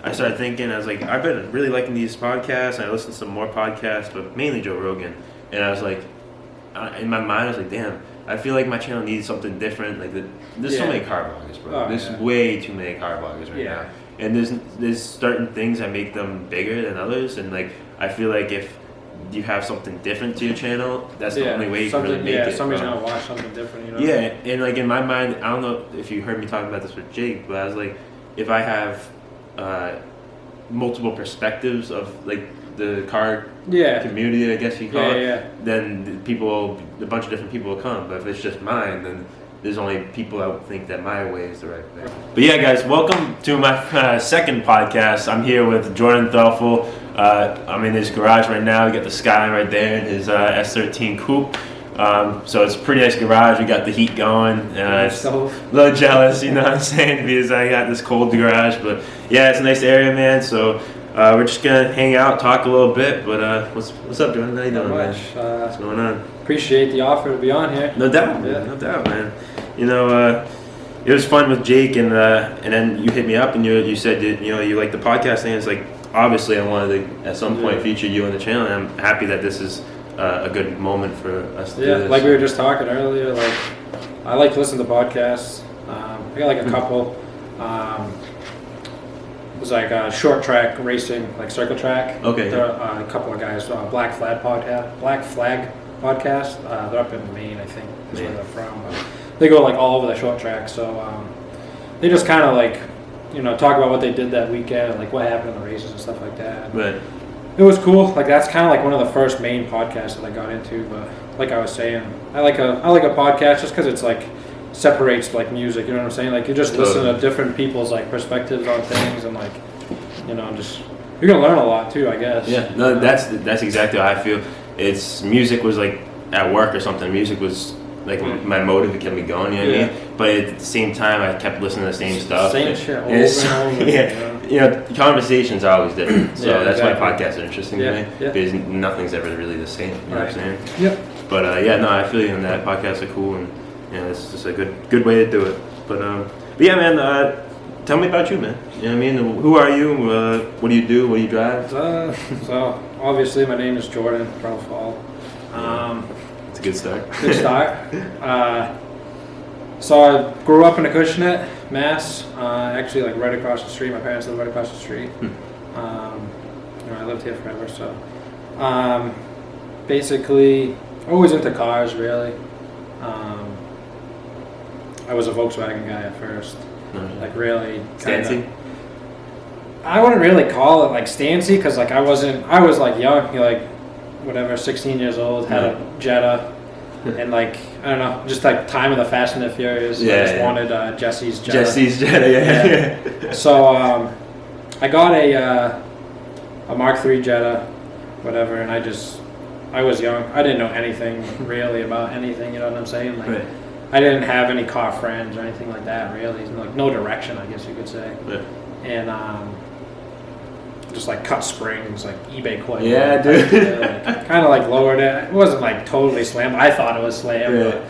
I started thinking, I was like, I've been really liking these podcasts, and I listened to some more podcasts, but mainly Joe Rogan. And I was like, in my mind, I was like, damn, I feel like my channel needs something different. Like, there's so many car bloggers, bro. There's way too many car bloggers right now. And there's certain things that make them bigger than others, and like, I feel like if you have something different to your channel, that's the only way you can really make it. Somebody's gonna watch something different, you know? Yeah, and like in my mind, I don't know if you heard me talking about this with Jake, but I was like, if I have multiple perspectives of like the car community, I guess you call it, then a bunch of different people will come. But if it's just mine, then there's only people that think that my way is the right way. But yeah, guys, welcome to my second podcast. I'm here with Jordan Threlfall. I'm in his garage right now. We got the skyline right there in his S13 Coupe. So it's a pretty nice garage. We got the heat going. It's a little jealous, you know what I'm saying, because I got this cold garage. But yeah, it's a nice area, man. So we're just gonna hang out, talk a little bit. But what's up, Jordan? How you doing, man? What's going on? Appreciate the offer to be on here. No doubt, no doubt, man. You know, it was fun with Jake, and then you hit me up and you said that, you know, you like the podcasting. It's like, obviously I wanted to at some point feature you on the channel, and I'm happy that this is a good moment for us to do this. Like we were just talking earlier, like I like to listen to podcasts. I got like a couple. It was like short track racing, like circle track. Okay. There are a couple of guys, Black Flag podcast. They're up in Maine, I think, is where they're from. But they go like all over the short track, so they just kind of like, you know, talk about what they did that weekend, like what happened in the races and stuff like that. Right. It was cool. Like that's kind of like one of the first main podcasts that I got into. But like I was saying, I like a podcast just because it's like separates like music. You know what I'm saying? Like you just listen to different people's like perspectives on things, and like, you know, just you're gonna learn a lot too, I guess. Yeah. No, that's exactly how I feel. It's music was like at work or something. Music was like my motive to keep me going, you know what I mean? But at the same time, I kept listening to the same stuff. Same shit over and over. You know, conversations are always different. So that's why podcasts are interesting to me. Because nothing's ever really the same, you know what I'm saying? Yep. But I feel you on that. Podcasts are cool, and you know, it's just a good way to do it. But yeah, man, tell me about you, man. You know what I mean? Who are you? What do you do? What do you drive? So obviously my name is Jordan Threlfall. It's a good start. Good start. So I grew up in Acushnet, Mass. Actually, like right across the street. My parents live right across the street. You know, I lived here forever. So basically, always into cars, really. I was a Volkswagen guy at first. Like really. Stancy? I wouldn't really call it like Stancy because like I was like young, like whatever, 16 years old, had a Jetta, and like I don't know, just like time of the Fast and the Furious. I just wanted Jesse's Jetta. Jesse's Jetta, yeah. So I got a Mark III Jetta, whatever, and I was young. I didn't know anything really about anything. You know what I'm saying? Like I didn't have any car friends or anything like that. Really, like no direction, I guess you could say. And just like cut springs, like eBay coil. Yeah, dude. Like, kind of like lowered it. It wasn't like totally slammed. I thought it was slammed.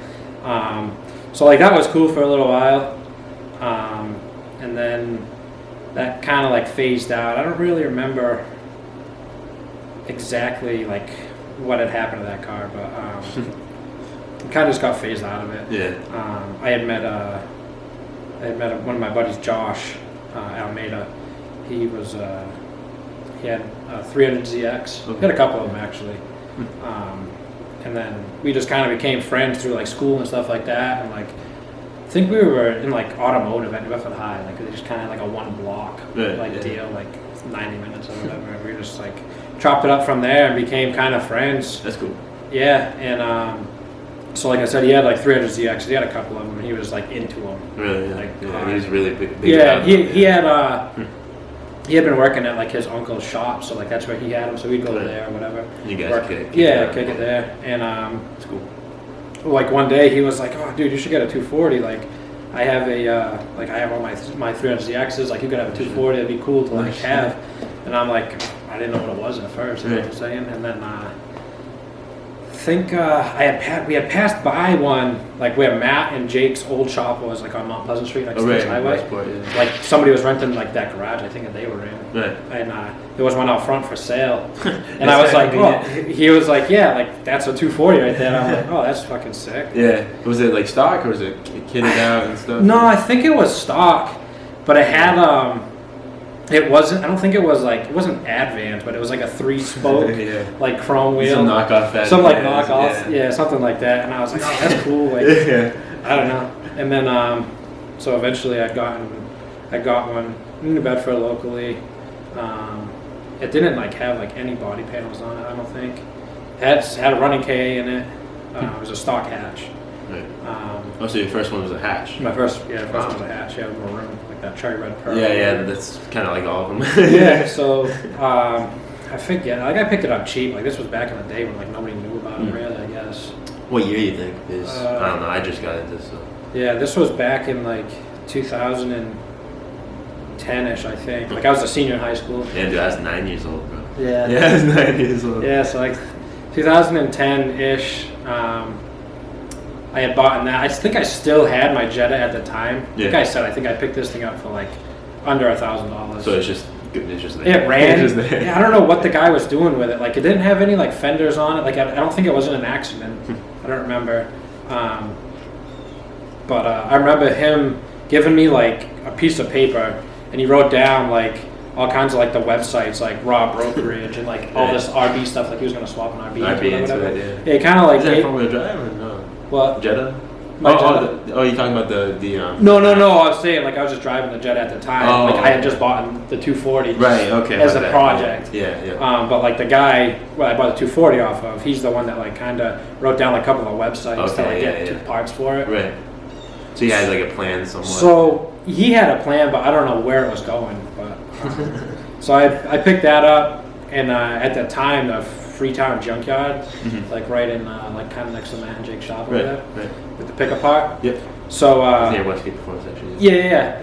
But, so like that was cool for a little while. And then that kind of like phased out. I don't really remember exactly like what had happened to that car, but it kind of just got phased out of it. Yeah. I had met one of my buddies, Josh Almeida. He had a 300ZX. He had a couple of them actually. And then we just kind of became friends through like school and stuff like that. And like, I think we were in like automotive at New Bedford High. Like they just kind of like a one block deal, like 90 minutes or whatever. And we just like chopped it up from there and became kind of friends. That's cool. Yeah, and so like I said, he had like 300ZX. He had a couple of them. And he was like into them. Really? Like, he was really big. Yeah, he had been working at like his uncle's shop, so like that's where he had him. So we'd go there or whatever. You guys kick it there, and it's cool. Like one day he was like, "Oh, dude, you should get a 240. Like, I have I have all my 300ZXs. Like, you could have a 240. It'd be cool to like have." And I'm like, I didn't know what it was at first. You know what I'm saying? And then I think we had passed by one, like where Matt and Jake's old shop was, like on Mount Pleasant Street, like States Highway. Westport, yeah. Like somebody was renting like that garage, I think that they were in. Right. And there was one out front for sale. And I was like, oh, he was like, yeah, like that's a 240 right there. And I'm like, oh, that's fucking sick. Yeah. Was it like stock or was it kitted out and stuff? No, I think it was stock, but it had it wasn't. I don't think it was like it wasn't Advance, but it was like a 3-spoke, like chrome wheel. Some knockoff. Some like knockoff, yeah, something like that. And I was like, oh, that's cool. Like, I don't know. And then so eventually I got one in New Bedford locally. It didn't like have like any body panels on it. I don't think. It had a running K in it. It was a stock hatch. Right. So your first one was a hatch. My first one was a hatch. Yeah, with more room, like that cherry red pearl. Yeah, that's kind of like all of them. Yeah. So I forget. Like I picked it up cheap. Like this was back in the day when like nobody knew about it really. I guess. What year you think is? I don't know. I just got into this. So. Yeah, this was back in like 2010ish, I think. Like I was a senior in high school. Yeah, dude, I was 9 years old, bro. Yeah. Yeah, I was 9 years old. Yeah, so like 2010ish. I had bought that. I think I still had my Jetta at the time. Like I said, I think I picked this thing up for like under $1,000. So it's just there. It ran. Yeah, I don't know what the guy was doing with it. Like it didn't have any like fenders on it. Like I don't think it was in an accident. I don't remember. But I remember him giving me like a piece of paper, and he wrote down like all kinds of like the websites, like Raw Brokerage and like all this RB stuff. Like he was gonna swap an RB into whatever. Yeah, kind of like. Is that front-wheel drive or no? What? Jetta? Jetta. You're talking about the No. I was saying like I was just driving the Jetta at the time. Like I had just bought the 240. Right. Okay. As a project. Yeah. But like the guy I bought the 240 off of, he's the one that like kind of wrote down like a couple of websites to like get parts for it. Right. So he had like a plan somewhat. So he had a plan, but I don't know where it was going. But so I picked that up, and at that time the Freetown Junkyard, like right in like kind of next to Matt and Jake's shop over there, with the pickup part. Yep. So near Westgate Performance actually. Yeah.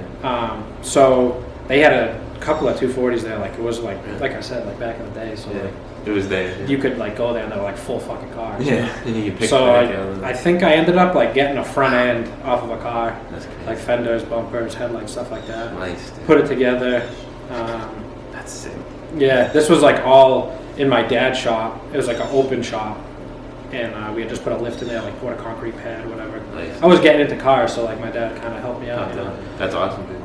So they had a couple of 240s there. Like it was like I said, like back in the day. So like it was there. Yeah. You could like go there and they were like full fucking cars. Yeah. And you could pick. So I think I ended up like getting a front end off of a car. That's crazy. Like fenders, bumpers, headlights, stuff like that. Nice. Dude. Put it together. That's sick. Yeah, this was like all in my dad's shop. It was like an open shop, and we had just put a lift in there, like poured a concrete pad, whatever. Nice. I was getting into cars, so like my dad kind of helped me out. That's awesome, dude.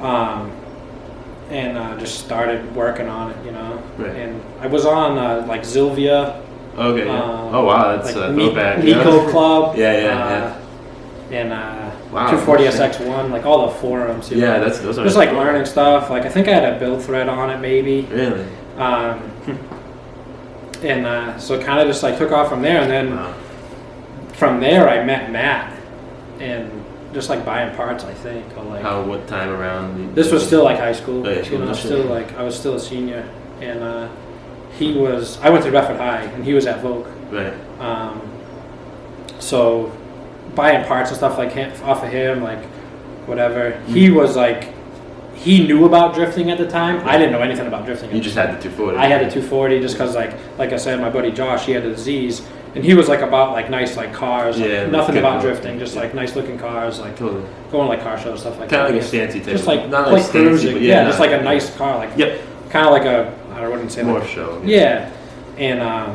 And just started working on it, you know. Right. And I was on like Zilvia. Okay. Yeah. Oh wow, that's like throwback. Nico Club. Yeah. And wow, 240 SX1, like all the forums. Yeah, those are just like learning stuff. Like I think I had a build thread on it, maybe. Really. And so it kind of just like took off from there, and then from there I met Matt, and just like buying parts, I think. Or like what time around? This was still like high school. Oh, yeah, you know, still like I was still a senior, and I went to Bedford High, and he was at Vogue. Right. So buying parts and stuff like off of him, like whatever. He was like, he knew about drifting at the time. I didn't know anything about drifting. You just had the 240. I had the 240 just because like I said, my buddy Josh, he had the Z's, and he was like about like nice like cars, like, nothing about drifting, just like nice looking cars, like going like car shows, stuff like that. Kind of like a fancy type. Just like not like fancy, cruising, but just like a nice car, like kind of like a I wouldn't say more like, show. Yeah, and I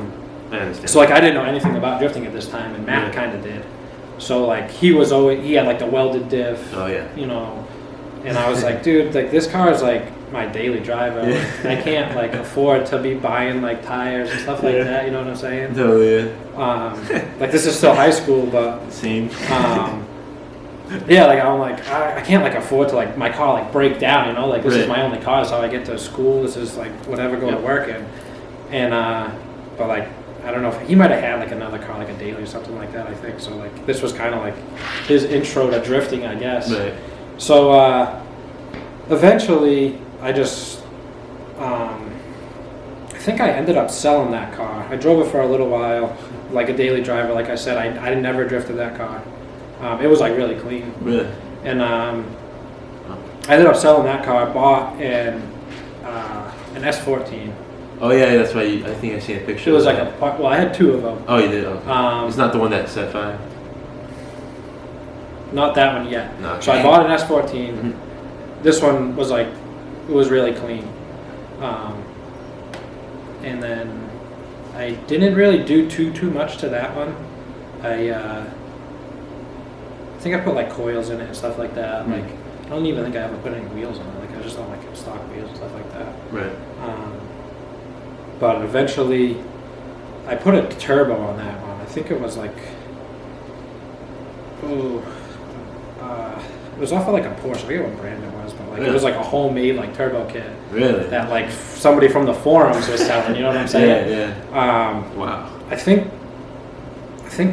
understand. so like I didn't know anything about drifting at this time, and Matt kind of did. So like he had like the welded diff. Oh yeah. You know, and I was like, dude, like this car is like my daily driver. Like, I can't like afford to be buying like tires and stuff like that. You know what I'm saying? Totally. Like this is still high school, but same. Yeah, like I'm like I can't like afford to like my car like break down. You know, like this is my only car. This is how I get to school. This is like whatever go to work in, and but like. I don't know if he might have had like another car, like a daily or something like that. I think so. Like this was kind of like his intro to drifting, I guess. Right. So eventually, I just I think I ended up selling that car. I drove it for a little while, like a daily driver. Like I said, I never drifted that car. It was like really clean. Really. And I ended up selling that car. I bought an S13. Oh yeah, that's why. I think I seen a picture. It was like well, I had 2 of them. Oh, you did. Okay. It's not the one that set fire. Not that one yet. No, okay. So I bought an S14. This one was like, it was really clean. And then I didn't really do too much to that one. I think I put like coils in it and stuff like that. Like, I don't even think I ever put any wheels on it. Like, I just don't like stock wheels and stuff like that. Right. But eventually, I put a turbo on that one. I think it was like, it was off of like a Porsche. I forget what brand it was, but like it was like a homemade like turbo kit. Really? That like somebody from the forums was selling. You know what I'm saying? Yeah. Wow. I think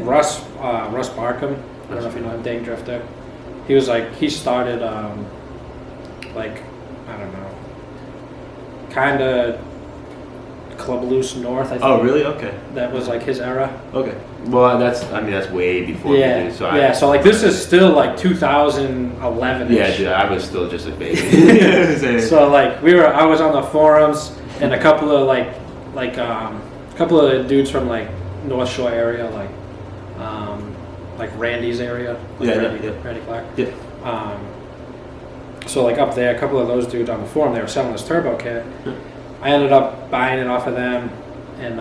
Russ Barkham. I don't know if you know him, Dang Drifter. He was like, he started like, I don't know, kind of Club Loose North, I think. Oh, really? Okay. That was like his era. Okay. Well, that's way before me, dude. So so like this is still like 2011-ish. Yeah, dude, I was still just a baby. So like I was on the forums, and a couple of dudes from like North Shore area, like Randy's area. Like Randy Clark. Yeah. So like up there, a couple of those dudes on the forum, they were selling this turbo kit. I ended up buying it off of them, and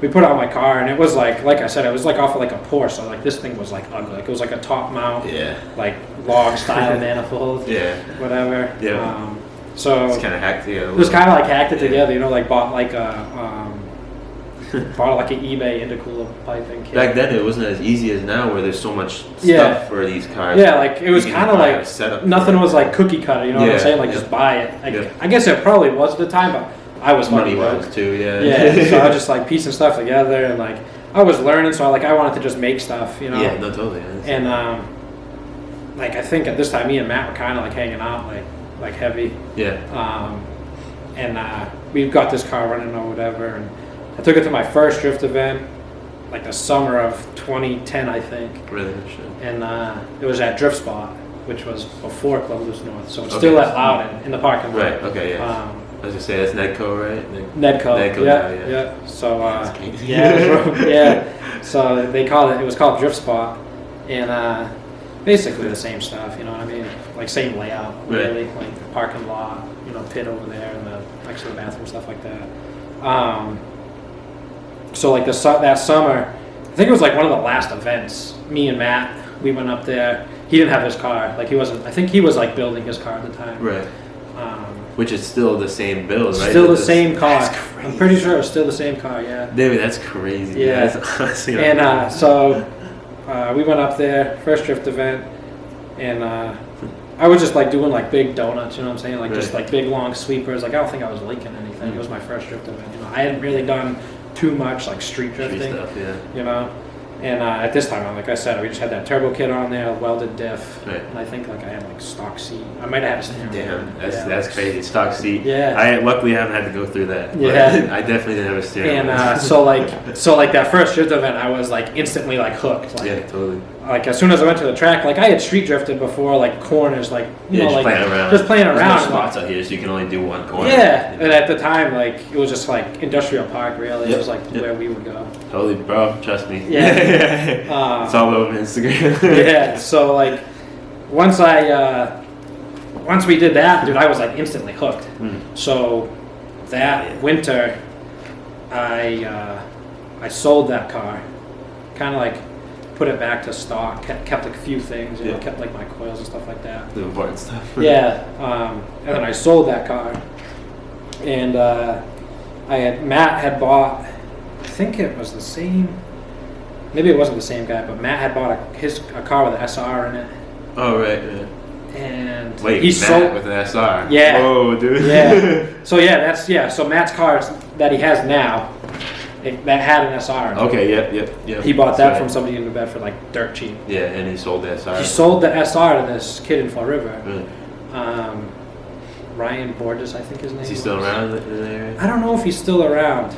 we put it on my car, and it was like I said, it was like off of like a Porsche, so like this thing was like ugly. Like, it was like a top mount, like log style manifold, whatever. Yeah. So it's kind of hacked together. It was kind of like hacked it together, you know, like bought like an eBay intercooler piping kit. Back then, it wasn't as easy as now, where there's so much stuff for these cars. Yeah, like it was kind of like nothing was like cookie cutter. You know what I'm saying? Like just buy it. Like, I guess it probably was at the time, but I was money was too. Yeah. So I was just like piecing stuff together, and like I was learning, so I wanted to just make stuff. You know? Yeah, no, totally. And like I think at this time, me and Matt were kind of like hanging out like heavy. Yeah. And we got this car running or whatever, and I took it to my first drift event, like the summer of 2010, I think. Really? And it was at Drift Spot, which was before Club Loose North, so it's still at Loudon in the parking lot. Right. Okay. Yeah. I was gonna say that's Nedco, right? Nedco. Yeah. So yeah. So they called it. It was called Drift Spot, and basically the same stuff. You know what I mean? Like same layout, really. Right. Like the parking lot, you know, pit over there, and next to the bathroom, stuff like that. So like that summer, I think it was like one of the last events. Me and Matt, we went up there. He didn't have his car. Like he wasn't. I think he was like building his car at the time. Right. Which is still the same build, right? Still the same car. I'm pretty sure it's still the same car. Yeah. Dude, that's crazy. Yeah. That's honestly and so we went up there, first drift event, and I was just like doing like big donuts. You know what I'm saying? Like just like big long sweepers. Like I don't think I was leaking anything. It was my first drift event. You know, I hadn't really done too much like street drifting. Stuff, yeah. You know. And at this time, like I said, we just had that turbo kit on there, welded diff, and I think like I had like stock seat. I might have had a steering wheel. Damn, that's crazy. Stock seat. Yeah. I luckily haven't had to go through that. Yeah. I definitely didn't have a steering wheel. And so like that first drift event, I was like instantly like hooked. Like, yeah, totally. Like as soon as I went to the track, like I had street drifted before, like corners, like you know, like just playing around. There's no spots out here, so you can only do one corner. Yeah, and at the time, like it was just like industrial park. Really, it was like where we would go. Totally, bro. Trust me. Yeah, it's all over Instagram. Yeah, so like once we did that, dude, I was like instantly hooked. So that winter, I sold that car, kind of like put it back to stock, kept like a few things, you know, kept like my coils and stuff like that. The important stuff. And then I sold that car, and Matt had bought, I think it was the same, maybe it wasn't the same guy, but Matt had bought a car with an SR in it. Oh right. Yeah. And wait, he sold with an SR. Yeah. Whoa, dude. Yeah. So Matt's car that he has now, that had an SR in it. Okay, yep. He bought that from somebody in New Bedford for like dirt cheap. Yeah, and he sold the SR. He sold the SR to this kid in Fall River. Really? Ryan Borges, I think his name is. Is he still around in the area? I don't know if he's still around.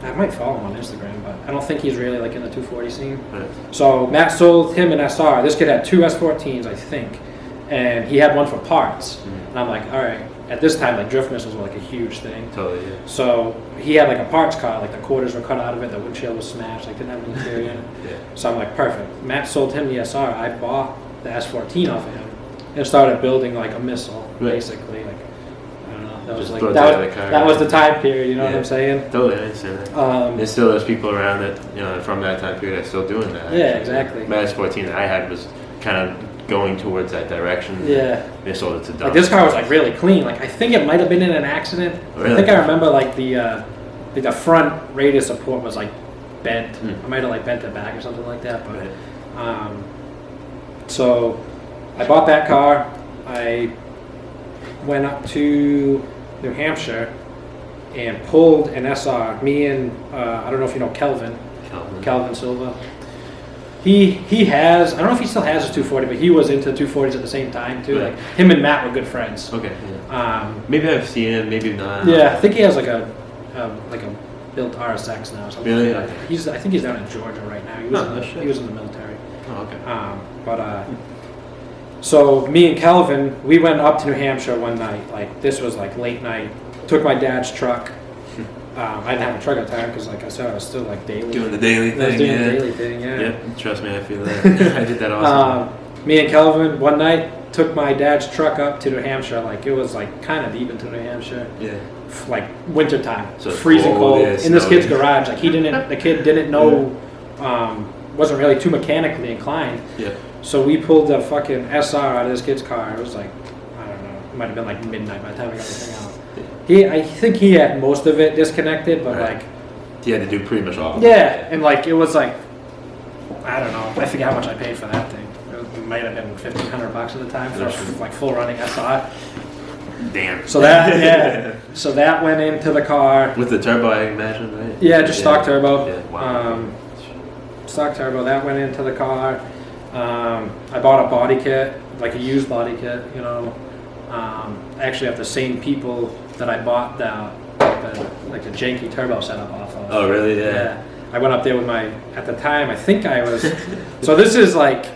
I might follow him on Instagram, but I don't think he's really like in the 240 scene. Right. So Matt sold him an SR. This kid had two S14s, I think, and he had one for parts. And I'm like, all right, at this time, like drift missiles were like a huge thing. Totally, yeah. So he had like a parts car, like the quarters were cut out of it, the windshield was smashed, like didn't have any interior in it. Yeah. So I'm like, perfect. Matt sold him the SR. I bought the S14 off of him and started building like a missile, basically. Like, I don't know. That was like that was the time period. You know what I'm saying? Totally, I understand that. There's still those people around that from that time period that's still doing that. Yeah, exactly. The S14 that I had was kind of going towards that direction. Yeah. They sold it to dump. Like this car was like really clean. Like I think it might have been in an accident. Really? I think I remember like the front radius support was like bent. I might have like bent it back or something like that. But so I bought that car. I went up to New Hampshire and pulled an SR. Me and I don't know if you know Kelvin Silva. He has, I don't know if he still has his 240, but he was into 240s at the same time too. Like him and Matt were good friends. Okay. Yeah. Maybe I've seen it, maybe not. Yeah, I think he has like a built RSX now. Something really? Like that. I think he's down in Georgia right now. He was in the military. Oh, okay. So me and Kelvin, we went up to New Hampshire one night. Like this was like late night. Took my dad's truck. I didn't have a truck at the time because, like I said, I was still like daily. Doing the daily thing. I was doing the daily thing, yeah. Yep, trust me, I feel that. I did that also. Me and Kelvin, one night, took my dad's truck up to New Hampshire. Like, it was, like, kind of deep into New Hampshire. Yeah. Like, winter time. So freezing cold. Yeah, in this kid's garage. Like, the kid didn't know, wasn't really too mechanically inclined. Yeah. So we pulled the fucking SR out of this kid's car. It was, like, I don't know. It might have been, like, midnight by the time we got everything out. I think he had most of it disconnected, but like he had to do pretty much all of it. Yeah, and like it was like I don't know. I forget how much I paid for that thing. It might have been $1,500 at the time for like full running SR. Damn. So that so that went into the car with the turbo, I imagine, right? Yeah, just stock turbo. Yeah. Wow. Stock turbo. That went into the car. I bought a body kit, like a used body kit. You know, I actually have the same people that I bought the janky turbo setup off of. Oh, really? Yeah. I went up there with at the time, I think I was, so this is like,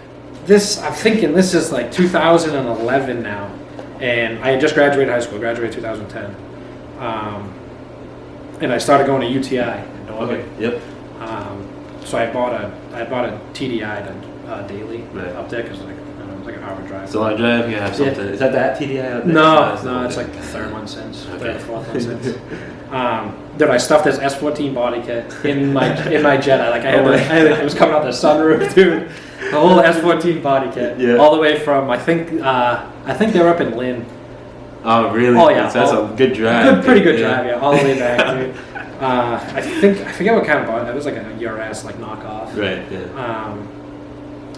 I'm thinking this is like 2011 now. And I had just graduated high school, graduated 2010. And I started going to UTI in Norway. Okay, yep. So I bought a TDI to daily up there because like, like an hour drive. It's a long drive. You have something. Yeah. Is that TDI out there? No, it's like the third one since. Third or fourth one since. Dude, I stuffed this S14 body kit in my Jetta. Like it was coming out the sunroof, dude. The whole S14 body kit, all the way from I think they were up in Lynn. Oh really? Oh yeah, so that's a good drive. Pretty good drive, yeah, all the way back, dude. I forget what kind of body. It was like a URS like knockoff. Right. Yeah.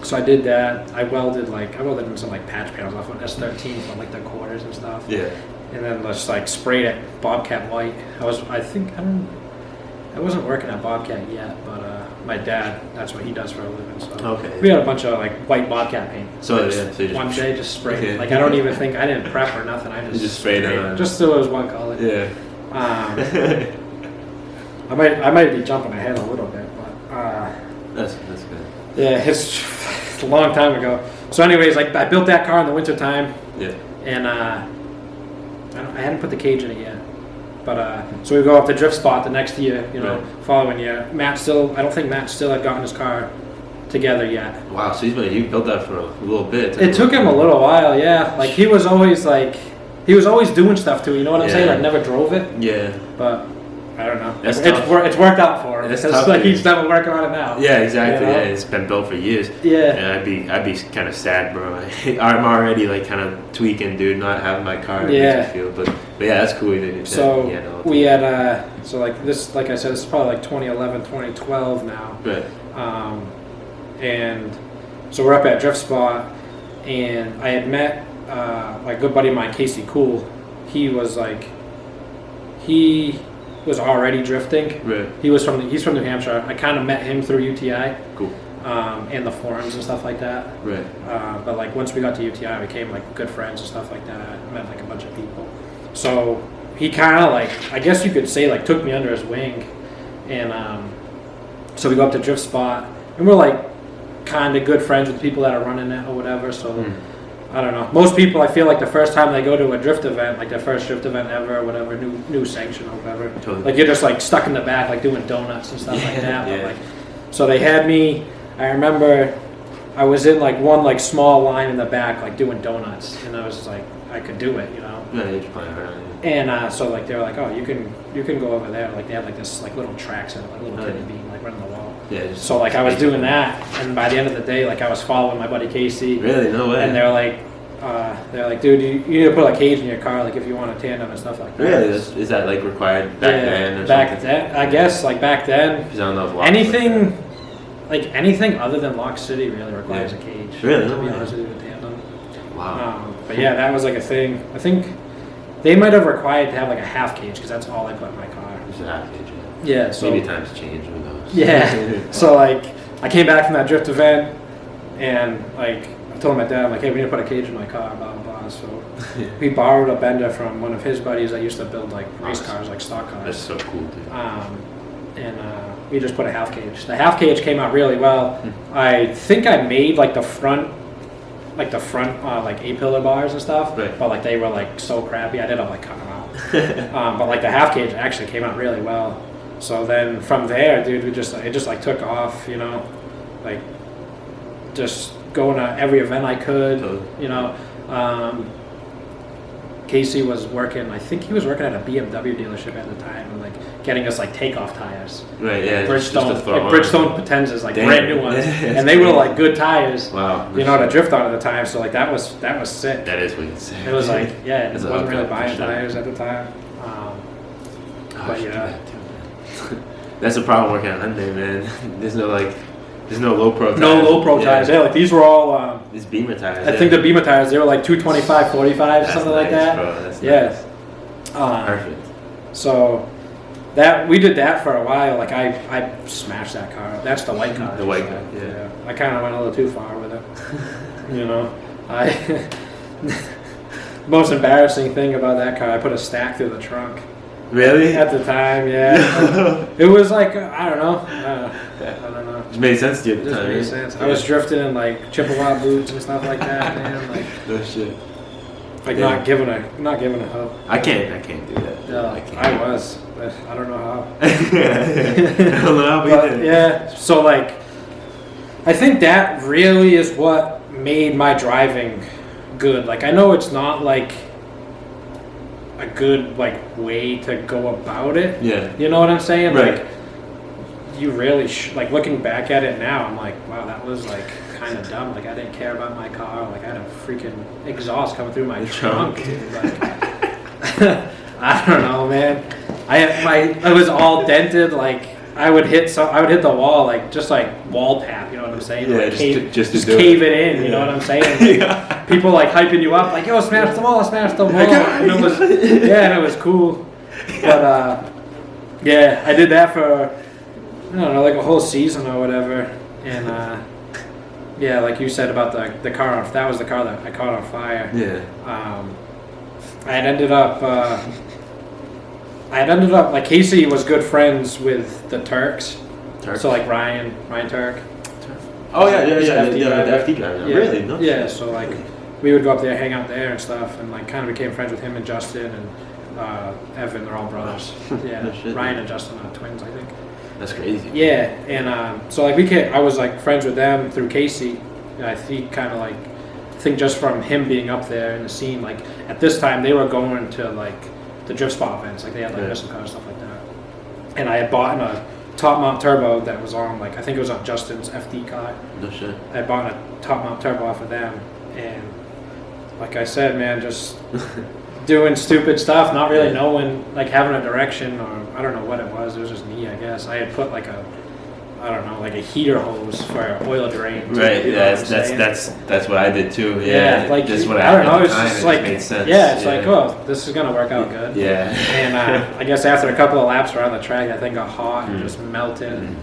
So I did that. I welded in some like patch panels off an S13 for like the quarters and stuff. Yeah. And then just like sprayed it Bobcat white. I wasn't working at Bobcat yet, but my dad, that's what he does for a living. So we had a bunch of like white Bobcat paint. So one day just sprayed it. Like I didn't prep or nothing. I just sprayed it. Just so it was one color. Yeah. I might be jumping ahead a little bit, but that's good. Yeah, it's a long time ago. So anyways, like I built that car in the winter time. Yeah. And I hadn't put the cage in it yet. But so we go up to Drift Spot the next year, following year. I don't think Matt still had gotten his car together yet. Wow, so you built that for a little bit. It took him a little while, yeah. Like he was always doing stuff too, you know what I'm saying? Like never drove it. Yeah. But I don't know. It's worked out for him. It's tough, like he's never working on it now. Yeah, exactly. Yeah, it's been built for years. Yeah. And I'd be kind of sad, bro. I'm already like kind of tweaking, dude, not having my car. Yeah. But yeah, that's cool. So we had so like this, like I said, this is probably like 2011, 2012 now. Right. And so we're up at Drift Spot, and I had met my good buddy of mine, Casey Cool. He was already drifting. Right. He's from New Hampshire. I kind of met him through UTI. Cool. And the forums and stuff like that. Right. But like once we got to UTI, we became like good friends and stuff like that. I met like a bunch of people. So he kind of like, I guess you could say like took me under his wing, and so we go up to Drift Spot, and we're like kind of good friends with people that are running it or whatever. So I don't know. Most people, I feel like the first time they go to a drift event, like their first drift event ever, or whatever, new sanction or whatever, Totally. like you're just like stuck in the back, like doing donuts and stuff like that. Yeah. But, like, so they had me. I remember I was in like one like small line in the back, like doing donuts, and I was just like, I could do it, you know. Yeah, you're playing around. And so like they were like, oh, you can go over there. Like they had like this like little track set, like little kidney beam, like right on the wall. Yeah. So like I was doing that, and by the end of the day, like I was following my buddy Casey. Really? No way. And they're like, dude, you need to put a cage in your car, like if you want a tandem and stuff like that. Really? Is that like required back then? Or back something? then, I guess like back then. Because I don't know if anything, like anything other than Lock City really requires a cage. Really? To be honest with you, with tandem. Wow. But yeah, that was like a thing. I think they might have required to have like a half cage because that's all I put in my car. It's a half cage. Yeah. So maybe times change. Who knows? Yeah. So like I came back from that drift event, and like I told my dad, like, hey, we need to put a cage in my car, blah blah blah. So we borrowed a bender from one of his buddies that used to build like race cars, like stock cars. That's so cool, dude. And we just put a half cage. The half cage came out really well. I think I made like the front like A-pillar bars and stuff, right. But like they were like so crappy. I ended up like cutting them out. But like the half cage actually came out really well. So then from there, dude, it just like took off, you know, like just going to every event I could, you know. Casey was working, I think he was working at a BMW dealership at the time, and like getting us like takeoff tires. Right, yeah. Bridgestone Potenzas, like brand new ones, and they were like good tires. Wow. You know, to drift on at the time. So like that was sick. That is what you say. It was like it wasn't really buying tires at the time. But yeah. That's the problem working on Hyundai, man. There's no low pro tires. No low pro tires. Yeah, like these were all. These Beamer tires. I think the Beamer tires, they were like 225, 45, something nice, like that. Bro. That's yeah. Nice. Perfect. So that we did that for a while. Like I smashed that car. That's the white car. The white car. Yeah. I kind of went a little too far with it. You know, most embarrassing thing about that car, I put a stack through the trunk. Really? At the time, yeah. It was like, I don't know. I don't know. It made sense to you at the time. It made sense. I was drifting in like Chippewa boots and stuff like that, man. Like, no shit. Like not giving a hope. I can't do that. No, I was, but I don't know how. I don't know how we did. Yeah. So like, I think that really is what made my driving good. Like I know it's not like a good like way to go about it. Yeah. You know what I'm saying? Right. Like you really like looking back at it now, I'm like, wow, that was like kind of dumb. Like I didn't care about my car. Like I had a freaking exhaust coming through my trunk. Like, I don't know, man. I was all dented. Like I would hit the wall, like just like wall tap. You know what I'm saying? Yeah, like just cave it in. You know what I'm saying? Like, people like hyping you up, like yo, smash the wall, smash the wall. And it was cool. But yeah, I did that for I don't know, like a whole season or whatever, and yeah, like you said about the car. That was the car that I caught on fire. Yeah. I had ended up like Casey was good friends with the Turks. So like Ryan Turk. Oh yeah, the FD driver. Yeah. Really? No yeah. shit. So like we would go up there, hang out there and stuff, and like kind of became friends with him and Justin and Evan. They're all brothers. Yeah. No shit, Ryan and Justin are twins, I think. That's crazy. Yeah, and so like I was like friends with them through Casey. And I think kind of like just from him being up there in the scene, like at this time they were going to like the drift spot events, like they had like missile cars and stuff like that. And I had bought a top mount turbo that was on like I think it was on Justin's FD car. No shit. I had bought a top mount turbo off of them, and like I said, man, just doing stupid stuff, not really knowing, like having a direction, or I don't know what it was. It was just me, I guess. I had put like a heater hose for an oil drain. Right. Yeah. That's what I did too. Yeah. Like that's what I don't know. It's time, just like made sense. Yeah. It's like, oh, this is gonna work out good. Yeah. And I guess after a couple of laps around the track, that thing got hot and just melted. And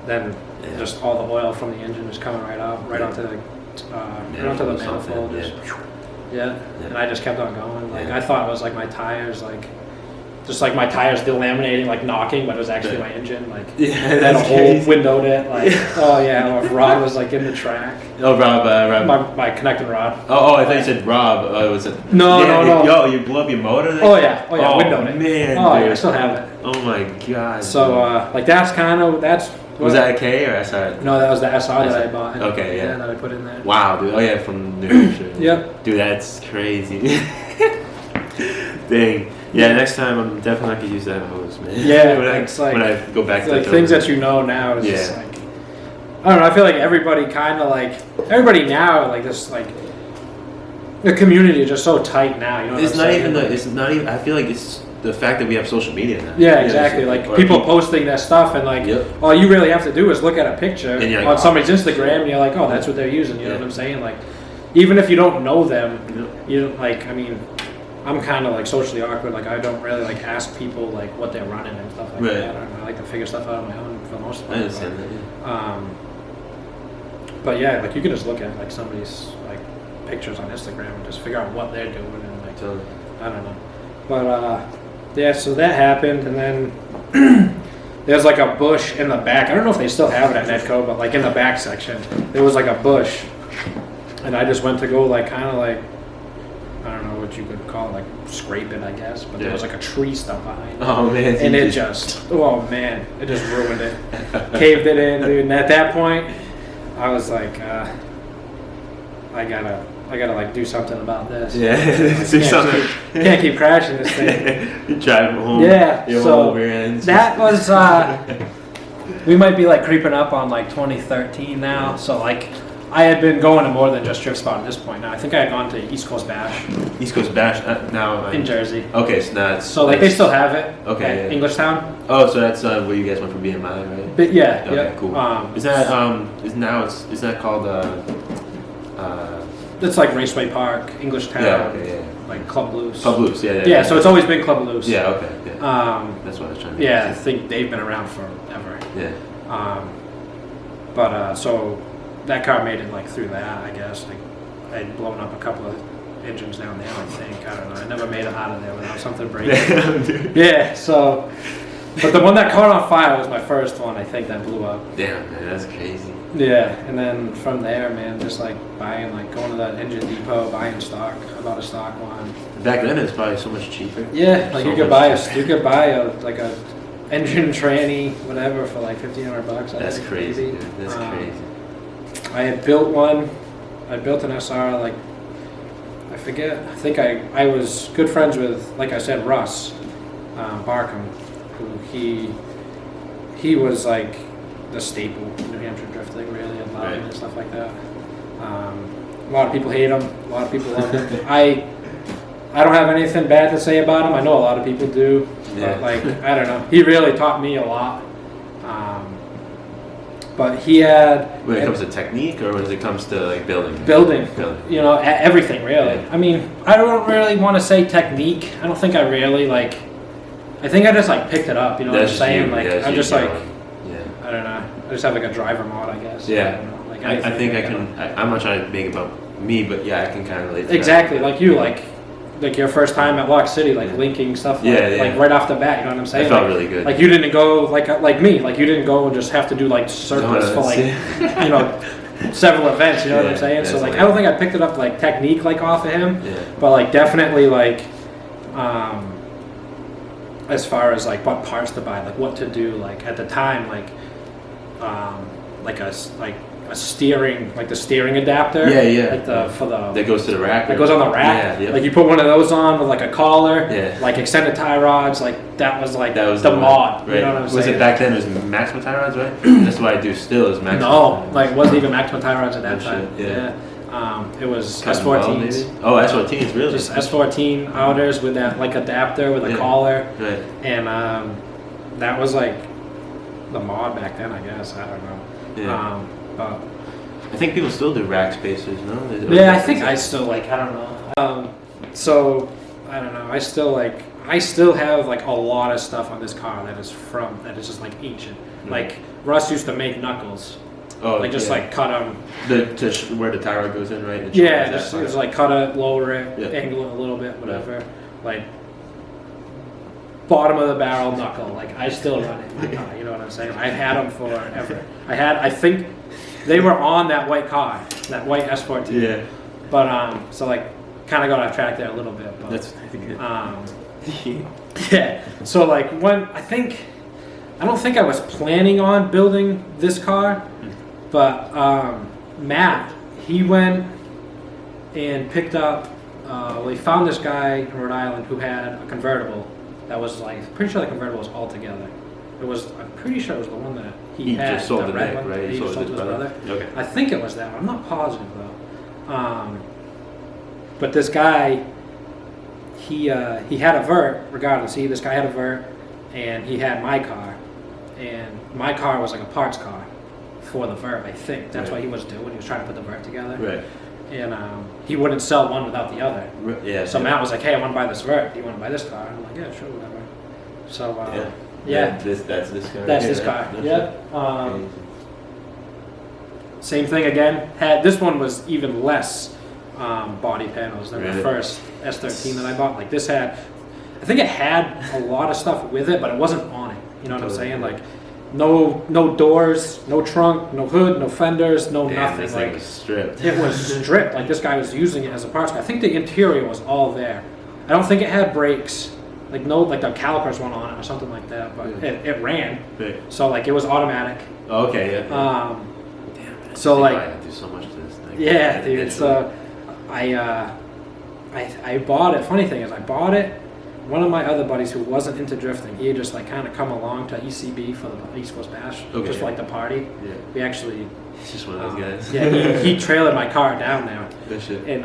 then just all the oil from the engine was coming right onto the manifold. Yeah. And I just kept on going. Like I thought it was like my tires, like just like my tires delaminating, like knocking, but it was actually my engine. Like, that's a whole windowed it. Like, oh yeah, rod was like in the track. Oh, Rob. My connecting rod. Oh, I thought you said Rob. Oh, was it? No. Yo, you blew up your motor? Oh yeah, windowed it. Man, oh dude. yeah, I still have it. Oh my god. So like that's kind of Was that a K or SR? No, that was the SR that I bought. Okay, yeah. That I put in there. Wow, dude. Oh yeah, from New Hampshire. Yep. Dude, that's crazy. Dang. Yeah, next time I'm definitely not gonna use that hose, man. Yeah, when I go back to like things that you know now is just like, I don't know. I feel like everybody now, like this, like the community is just so tight now. You know, it's not even. I feel like it's the fact that we have social media now. Yeah, exactly. Like people posting that stuff, and like, all you really have to do is look at a picture on somebody's Instagram, and you're like, oh, that's what they're using. You know what I'm saying? Like, even if you don't know them, you don't, like. I mean, I'm kind of like socially awkward. Like, I don't really like ask people like what they're running and stuff like that. I like to figure stuff out on my own for the most part. I understand that. Yeah. But yeah, like you can just look at like somebody's like pictures on Instagram and just figure out what they're doing and like I don't know. But yeah, so that happened, and then there's like a bush in the back. I don't know if they still have it at Netco, but like in the back section, there was like a bush, and I just went to go like kind of like, I don't know what you could call it, like scrape it, I guess. But there was like a tree stuff behind it. Oh man! And it just ruined it, caved it in, dude. And at that point, I was like, I gotta like do something about this. Yeah, Can't keep crashing this thing. You drive home. Yeah, so that was we might be like creeping up on like 2013 now. So like I had been going to more than just Drift Spot at this point. Now I think I had gone to East Coast Bash. East Coast Bash now in Jersey. Okay, so now it's like they still have it. Okay, at Englishtown. Oh, so that's where you guys went for BMI, right? But yeah. Okay, cool. Is that called it's like Raceway Park, Englishtown. Yeah, okay, yeah. Like Club Loose. Club Loose, yeah. Yeah, so it's always been Club Loose. Yeah, okay. Yeah. That's what I was trying to I think they've been around forever. Yeah. But so that car made it like through that, I guess. Like I'd blown up a couple of engines down there, I think. I don't know. I never made it out of there without something breaking. Yeah, so but the one that caught on fire was my first one, I think, that blew up. Damn, man, that's crazy. Yeah, and then from there, man, just like going to that engine depot, buying stock. I bought a stock one. Back then, it's probably so much cheaper. Yeah, like you could buy a engine tranny, whatever, for like $1,500. That's crazy, dude. That's crazy. I had built one. I built an SR, like, I forget. I think I was good friends with, like I said, Russ Barkham, who he was like the staple in New Hampshire drifting, really, and louding and stuff like that. A lot of people hate him. A lot of people love him. I don't have anything bad to say about him. I know a lot of people do. Yeah. But like, I don't know. He really taught me a lot. But he had... When it comes to technique, or when it comes to like building? Building. You know, everything, really. Yeah. I mean, I don't really want to say technique. I don't think I really, like... I think I just, like, picked it up, you know what I'm saying? I'm just, like... I don't know. I just have, like, a driver mod, I guess. Yeah. I don't know. Like, I think I can... I'm not trying to make it about me, but yeah, I can kind of relate to exactly, that. like you, like your first time at Lock City, like linking stuff, like right off the bat, you know what I'm saying? It felt really good. Like you didn't go like me, like you didn't go and just have to do like circles for like you know several events, you know what I'm saying? So like I don't think I picked it up like technique like off of him, but like definitely like as far as like what parts to buy, like what to do, like at the time, like a steering, like the steering adapter. Like that goes to the rack. That goes on the rack. Yeah. Like you put one of those on with like a collar. Yeah. Like extended tie rods. Like that was the mod. Right. You know what I'm saying? Was it back then? It was maximum tie rods, right? That's what I do still is maximum. No, like it wasn't even maximum tie rods at that time. It was S14s. Oh, S14s, really? Just S14 outers with that like adapter with a collar. Right. And that was like the mod back then, I guess. I don't know. Yeah. But I think people still do rack spacers, no? Yeah, I think I still like, I don't know. So I don't know. I still have like a lot of stuff on this car that is just like ancient. Mm-hmm. Like Russ used to make knuckles. Oh, like just like cut them. Where the tie rod goes in, right? Just like cut it, lower it, angle it a little bit, whatever. Like bottom of the barrel knuckle. Like I still run it in my car. You know what I'm saying? I've had them forever. I think they were on that white car, that white S14. Yeah. But so like kind of got off track there a little bit. But, That's yeah. So like I don't think I was planning on building this car, but Matt, he went and picked up. We found this guy in Rhode Island who had a convertible that was like, pretty sure the convertible was all together. I'm pretty sure it was the one that he had. Just sold the it red back, one, right? He just sold to his brother. Okay. I think it was that one. I'm not positive though. But this guy, he had a vert. Regardless, this guy had a vert, and he had my car, and my car was like a parts car for the vert. I think that's what he was doing. He was trying to put the vert together. Right. And he wouldn't sell one without the other. Yeah. So Matt was like, "Hey, I want to buy this vert. Do you want to buy this car?" And I'm like, "Yeah, sure, whatever." So yeah. That's this car. That's this car. Yeah. Same thing again. This one was even less body panels than the first S13 that I bought. Like this I think it had a lot of stuff with it, but it wasn't on it. You know what I'm saying? Like no doors, no trunk, no hood, no fenders, nothing. This like thing was stripped. It was stripped. Like this guy was using it as a parts car. I think the interior was all there. I don't think it had brakes. Like the calipers went on it or something like that, but it ran. Yeah. So like it was automatic. Oh, okay, yeah. Damn. So like I do so much to this thing. Yeah, dude. So I bought it. Funny thing is, I bought it. One of my other buddies who wasn't into drifting, he had just like kind of come along to ECB for the East Coast Bash, just for like the party. Yeah. We actually. He's just one of those guys. Yeah, he trailered my car down there. That shit. And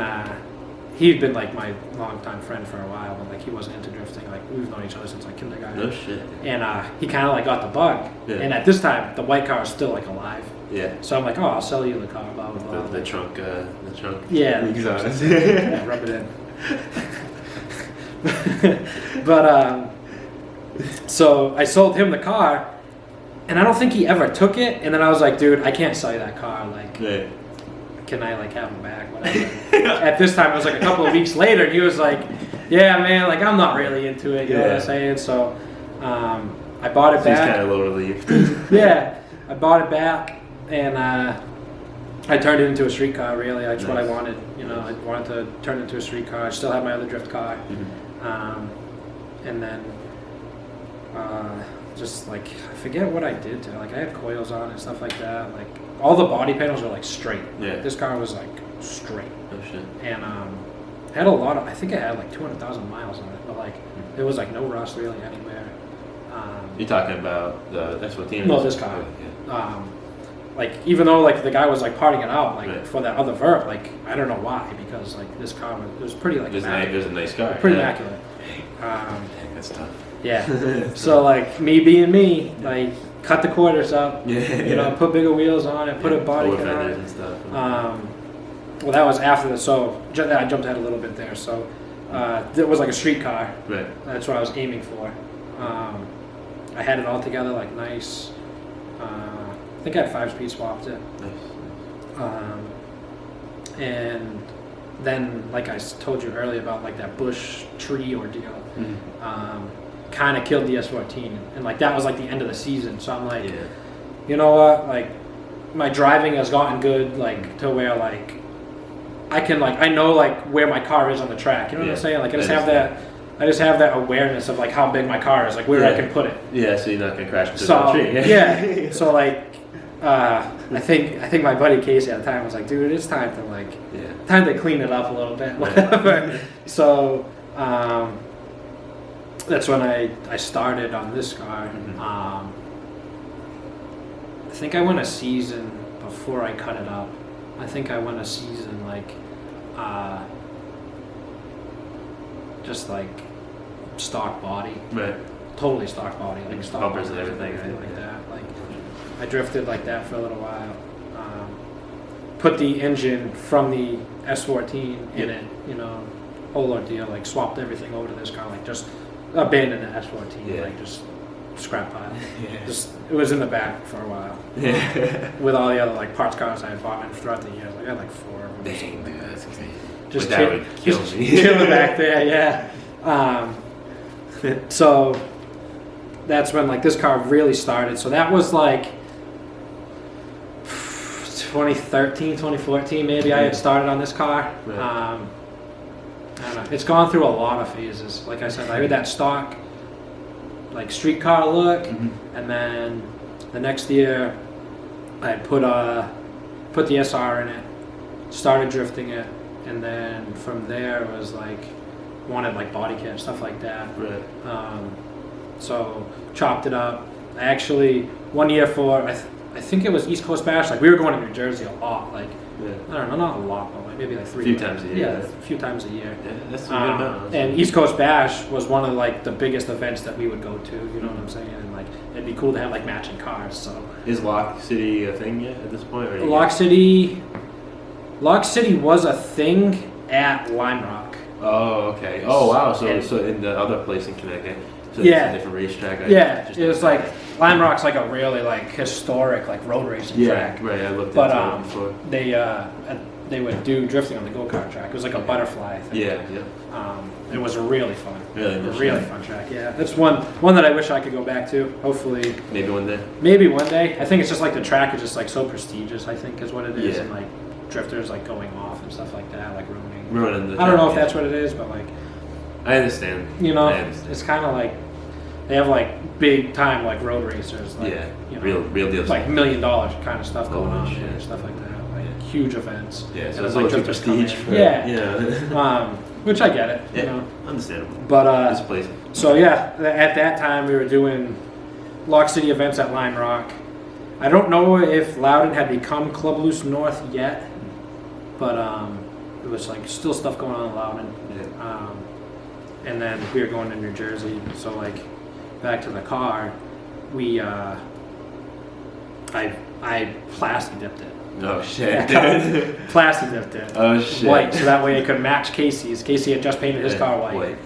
he'd been like my longtime friend for a while, but like he wasn't into drifting. Like we've known each other since like kindergarten. No shit. And he kind of like got the bug. Yeah. And at this time, the white car was still like alive. Yeah. So I'm like, oh, I'll sell you the car, blah blah blah. The trunk. Yeah. Exhaust. Yeah, rub it in. But so I sold him the car, and I don't think he ever took it. And then I was like, dude, I can't sell you that car. Like, can I like have him back? Whatever. At this time, it was like a couple of weeks later, and he was like, yeah, man, like I'm not really into it. You know what I'm saying? So I bought it back. He's kind of low relief. Yeah, I bought it back, and I turned it into a street car. Really, that's what I wanted. You know, I wanted to turn it into a street car. I still have my other drift car. And then just like I forget what I did to it. Like I had coils on it and stuff like that. Like all the body panels were like straight. Yeah. This car was like straight. Oh shit. And had a lot of. I think it had like 200,000 miles on it, but like there was like no rust really anywhere. You're talking about the S14? No, this car. Like even though like the guy was like parting it out like for that other vert, like I don't know why, because like this car was pretty like it was a nice car. Pretty immaculate. That's tough. Yeah. So like me being me, like cut the quarters up. You know, put bigger wheels on it, put a body kit on it. And stuff. Well, that was after the I jumped ahead a little bit there. So it was like a street car. Right. That's what I was aiming for. I had it all together like nice. I think I had 5-speed swapped it. Nice. And then, like I told you earlier about like that bush tree ordeal, kind of killed the S14, and like that was like the end of the season. So I'm like, you know what? Like my driving has gotten good, like to where like I can like I know like where my car is on the track. You know what I'm saying? Like I just have that awareness of like how big my car is, like where I can put it. Yeah, so you're not gonna crash into the tree. Yeah. So like. I think my buddy Casey at the time was like, dude, it's time to time to clean it up a little bit, whatever. So that's when I started on this car. I think I went a season before I cut it up. I think I went a season like just like stock body, right? Totally stock body, like stock bumpers and everything, like that. Like I drifted like that for a little while. Put the engine from the S14 in it, you know, whole ordeal. Like swapped everything over to this car. Like just abandoned the S14. Like just scrap pile. Just it was in the back for a while. With all the other like parts cars I had bought throughout the years. Like I had like 4 of them. Dang, dude, that's crazy. Just chilling back there. Yeah. So that's when like this car really started. So that was like 2013, 2014 maybe. I had started on this car. Right. I don't know. It's gone through a lot of phases. Like I said, I had that stock like street car look, and then the next year I put the SR in it, started drifting it, and then from there it was like wanted like body kit, stuff like that. Right. So chopped it up. I actually 1 year for I think it was East Coast Bash. Like we were going to New Jersey a lot. Like I don't know, not a lot, but like maybe like a few times a year. Yeah, a few times a year. Yeah, that's a good amount. And East Coast Bash was one of like the biggest events that we would go to. You know what I'm saying? And like it'd be cool to have like matching cars. So is Lock City a thing yet at this point? Or Lock City was a thing at Lime Rock. Oh, okay. Oh, wow. So in the other place in Connecticut. So yeah. It's a different racetrack. It was like Lime Rock's like a really like historic like road racing track. Yeah, right. I looked at it before. They would do drifting on the go-kart track. It was like a butterfly thing. Yeah. It was really fun. Really fun track. Yeah, that's one that I wish I could go back to. Hopefully. Maybe one day. Maybe one day. I think it's just like the track is just like so prestigious. I think is what it is, Yeah. and like drifters like going off and stuff like that, like ruining the track. I don't know if that's what it is, but like. I understand. You know, it's kind of like they have like big time like road racers. Like, you know, real deal. Like $1 million kind of stuff going on and stuff like that. Like huge events. Yeah, so and it's like like prestige. Which I get it. Yeah, you know? Understandable. But this place. So yeah, at that time we were doing Lock City events at Lime Rock. I don't know if Loudon had become Club Loose North yet, but it was like still stuff going on in Loudon. Yeah. And then we were going to New Jersey, so like back to the car, we I plastic dipped it. Oh shit! Plastic dipped it. Oh shit! White, so that way it could match Casey's. Casey had just painted his car white.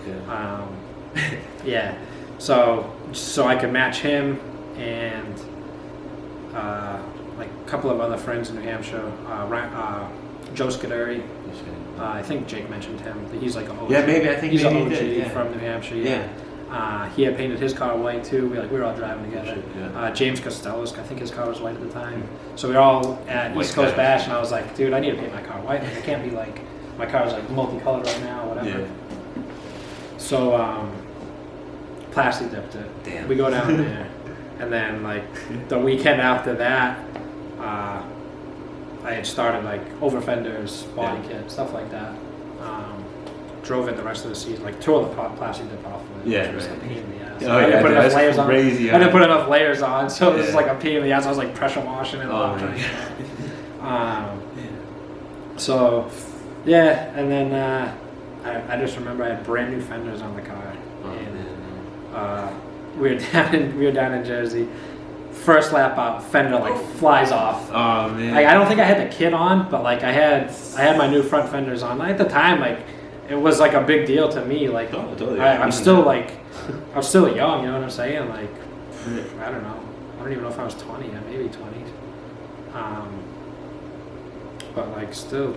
Yeah. So I could match him and like a couple of other friends in New Hampshire. Joe Scuderi. I think Jake mentioned him. He's like a OG. Yeah, maybe. I think he's an OG from New Hampshire. Yeah. He had painted his car white too. We were all driving together. James Costello's, I think his car was white at the time. So we were all at East Coast Bash, and I was like, dude, I need to paint my car white. Like, I can't be like my car's like multicolored right now, whatever. Yeah. So plastic dipped it. Damn. We go down there, and then like the weekend after that, I had started like over fenders, body kit, stuff like that. Drove it the rest of the season, like tore the plastic dip off of it. Yeah, which was a pain in the ass. I didn't put enough layers on. I didn't put enough layers on, so it was like a pain in the ass. I was like pressure washing it a lot. So, yeah, and then I just remember I had brand new fenders on the car, and we were down in Jersey. First lap out, fender like flies off. Oh man! Like, I don't think I had the kit on, but like I had my new front fenders on. At the time, like it was like a big deal to me. Like totally. I'm still young. You know what I'm saying? Like I don't know. I don't even know if I was 20. Maybe 20. But like still.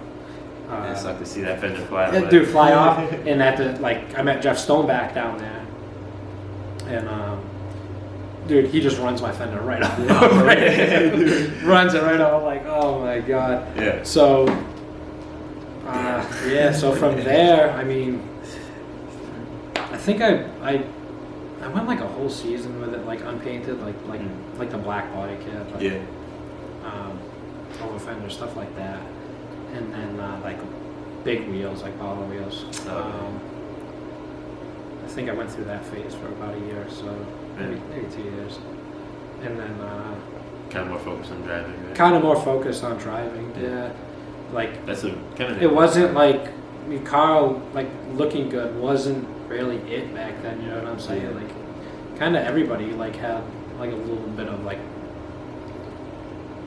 It sucked to see that fender fly. Dude, fly off, and I met Jeff Stoneback down there, and dude, he just runs my fender right off. Runs it right off. I'm like, oh my god. Yeah. So, so from there, I mean, I think I went like a whole season with it, like unpainted, like the black body kit. Over fender, stuff like that. And then like big wheels, like Apollo wheels. I think I went through that phase for about a year or so, maybe 2 years. And then kind of more focused on driving. Right? Kind of more focused on driving. Yeah. Like that's a kind of. It wasn't like car like looking good wasn't really it back then. You know what I'm saying? Yeah. Like kind of everybody like had like a little bit of like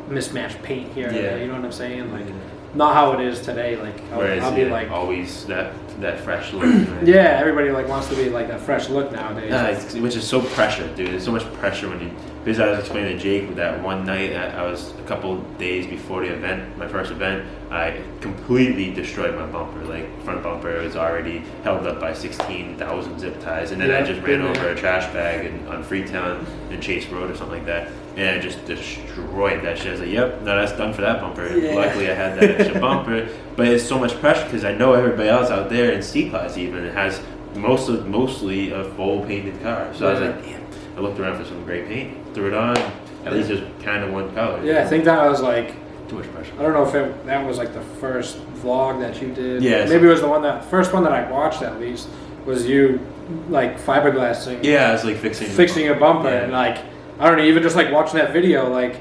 mismatched paint here and there, you know what I'm saying? Like not how it is today. Like I'll be like always that fresh look. Right? Yeah, everybody like wants to be like that fresh look nowadays. Which is so pressure, dude. There's so much pressure when you. Because I was explaining to Jake with that one night, I was a couple days before the event, my first event, I completely destroyed my bumper. Like front bumper was already held up by 16,000 zip ties, and then I just ran over a trash bag on Freetown and Chase Road or something like that, and I just destroyed that shit. I was like, "Yep, no, that's done for that bumper." Yeah. Luckily, I had that extra bumper, but it's so much pressure because I know everybody else out there in C-Class even has mostly a full painted car. So I was like, damn. I looked around for some great paint, threw it on. At least there's kind of one color. Yeah, I think that was like too much pressure. I don't know if that was like the first vlog that you did. Yeah, maybe it was the first one that I watched at least was you like fiberglassing. Yeah, I was like fixing a bumper, and like I don't know, even just like watching that video, like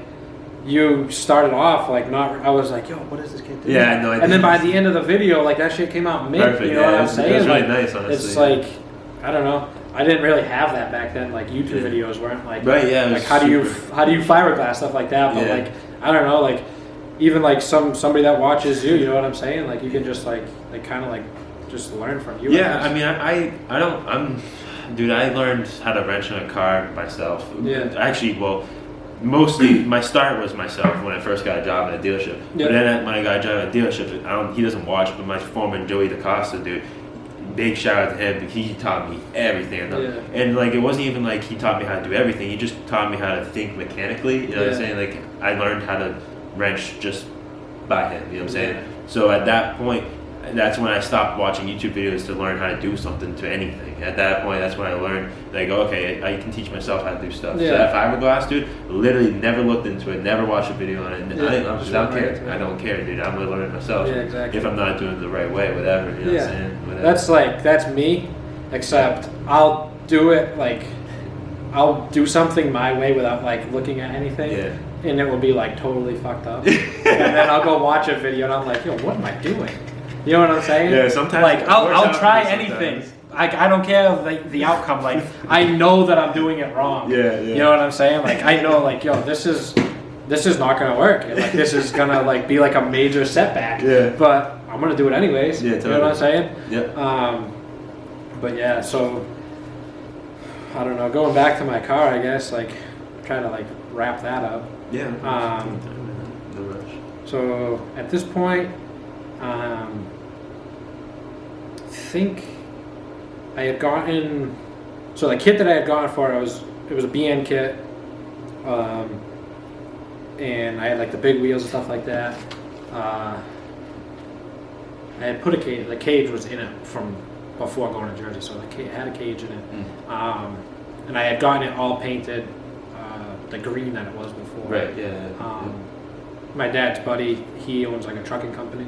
you started off like not. I was like, yo, what is this kid doing? Yeah, no, and then by the end of the video, like that shit came out mint. Perfect. You know what I'm saying? It was really like, nice, honestly. It's like I don't know. I didn't really have that back then. Like YouTube videos weren't like like how do you fiberglass stuff like that. But like I don't know, like even like somebody that watches you know what I'm saying? Like you can just like kind of like just learn from you. Yeah, I mean dude, I learned how to wrench on a car myself. Yeah. Actually, well, mostly my start was myself when I first got a job at a dealership. But then when I got a job at a dealership, he doesn't watch, but my foreman Joey DaCosta, dude. Big shout out to him. He taught me everything, and like it wasn't even like he taught me how to do everything. He just taught me how to think mechanically. You know what I'm saying? Like I learned how to wrench just by him. You know what I'm saying? So at that point, that's when I stopped watching YouTube videos to learn how to do something to anything. At that point, that's when I learned like okay, I can teach myself how to do stuff. So that fiberglass, dude, literally never looked into it, never watched a video on it. I don't care. I don't care, dude. I'm gonna learn it myself. Yeah, exactly. If I'm not doing it the right way, whatever. You know what I'm saying? Whatever. That's me, except I'll do it like I'll do something my way without like looking at anything. Yeah. And it will be like totally fucked up. And then I'll go watch a video and I'm like, yo, what am I doing? You know what I'm saying? Yeah, sometimes like I'll try anything. I don't care the outcome. Like I know that I'm doing it wrong. Yeah. You know what I'm saying? Like I know like yo, this is not gonna work. And, like this is gonna like be like a major setback. Yeah. But I'm gonna do it anyways. Yeah, totally. You know what I'm saying? Yeah. But yeah, so I don't know. Going back to my car, I guess like try to like wrap that up. Yeah. No rush. So at this point, I think I had gotten the kit that I had gotten for it was a BN kit, and I had like the big wheels and stuff like that. I had put a cage. The cage was in it from before going to Jersey, so it had a cage in it, and I had gotten it all painted the green that it was before. Right. Yeah. My dad's buddy, he owns like a trucking company.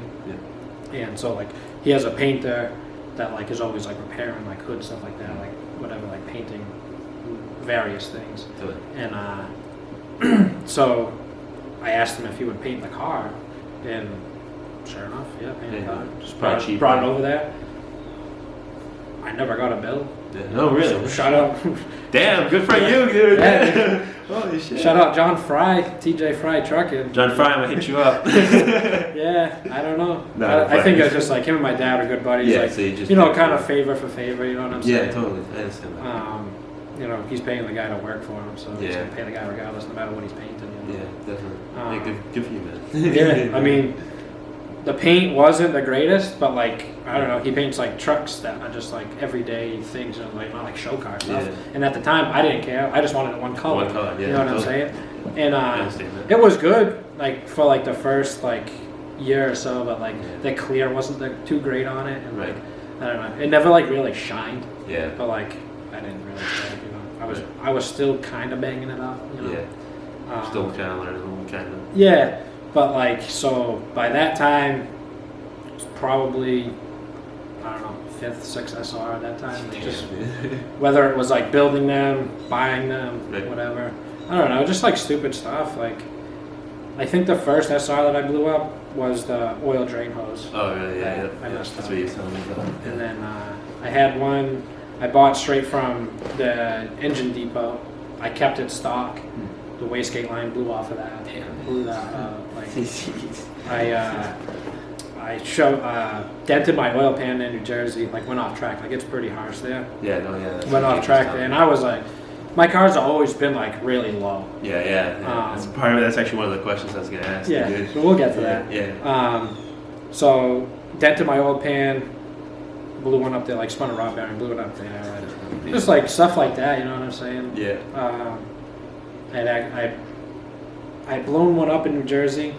Yeah. And so like he has a painter that like is always like repairing like hood stuff like that, like whatever, like painting various things. Totally. And so I asked him if he would paint the car, and sure enough, painted the car. Just brought it over there. I never got a bill. Yeah. No, really? So shout out. Damn, good for you, dude. Yeah. Holy shit. Shout out John Fry, TJ Fry Trucking. John Fry, I'm gonna hit you up. Yeah, I don't know. I think it's just like him and my dad are good buddies. Yeah, like, so you just kind of favor for favor, you know what I'm saying? Yeah, totally. I understand that. He's paying the guy to work for him, so he's gonna pay the guy regardless, no matter what he's painting. You know? Yeah, definitely. Good for you, man. Yeah, I mean, the paint wasn't the greatest, but like I don't know, he paints like trucks that are just like everyday things, you know, like not like show car stuff. Yeah. And at the time, I didn't care. I just wanted it one color. One color, yeah. You know what I'm saying? And it was good, like for like the first like year or so, but like the clear wasn't too great on it, and like I don't know, it never like really shined. Yeah. But like I didn't really care, you know. I was still kind of banging it up, you know. Yeah. Still kind of learning, kind of. Yeah. But like, so by that time, it was probably, I don't know, 5th, 6th SR at that time. Just whether it was like building them, buying them, whatever. I don't know, just like stupid stuff. Like, I think the first SR that I blew up was the oil drain hose. Oh, really? Yeah. I messed That's up. what you were telling me about. And then I had one I bought straight from the engine depot. I kept it stock. The wastegate line blew off of that. Blew that up. Like, I dented my oil pan in New Jersey, like went off track. Like it's pretty harsh there. Yeah, no, yeah. Went off track there, and I was like, my car's always been like really low. Yeah. That's part of it. That's actually one of the questions I was gonna ask. Yeah, dude. so we'll get to that. Yeah. So dented my oil pan, blew one up there, like spun a rod bearing, blew it up there. Just like stuff like that, you know what I'm saying? Yeah. And I'd blown one up in New Jersey.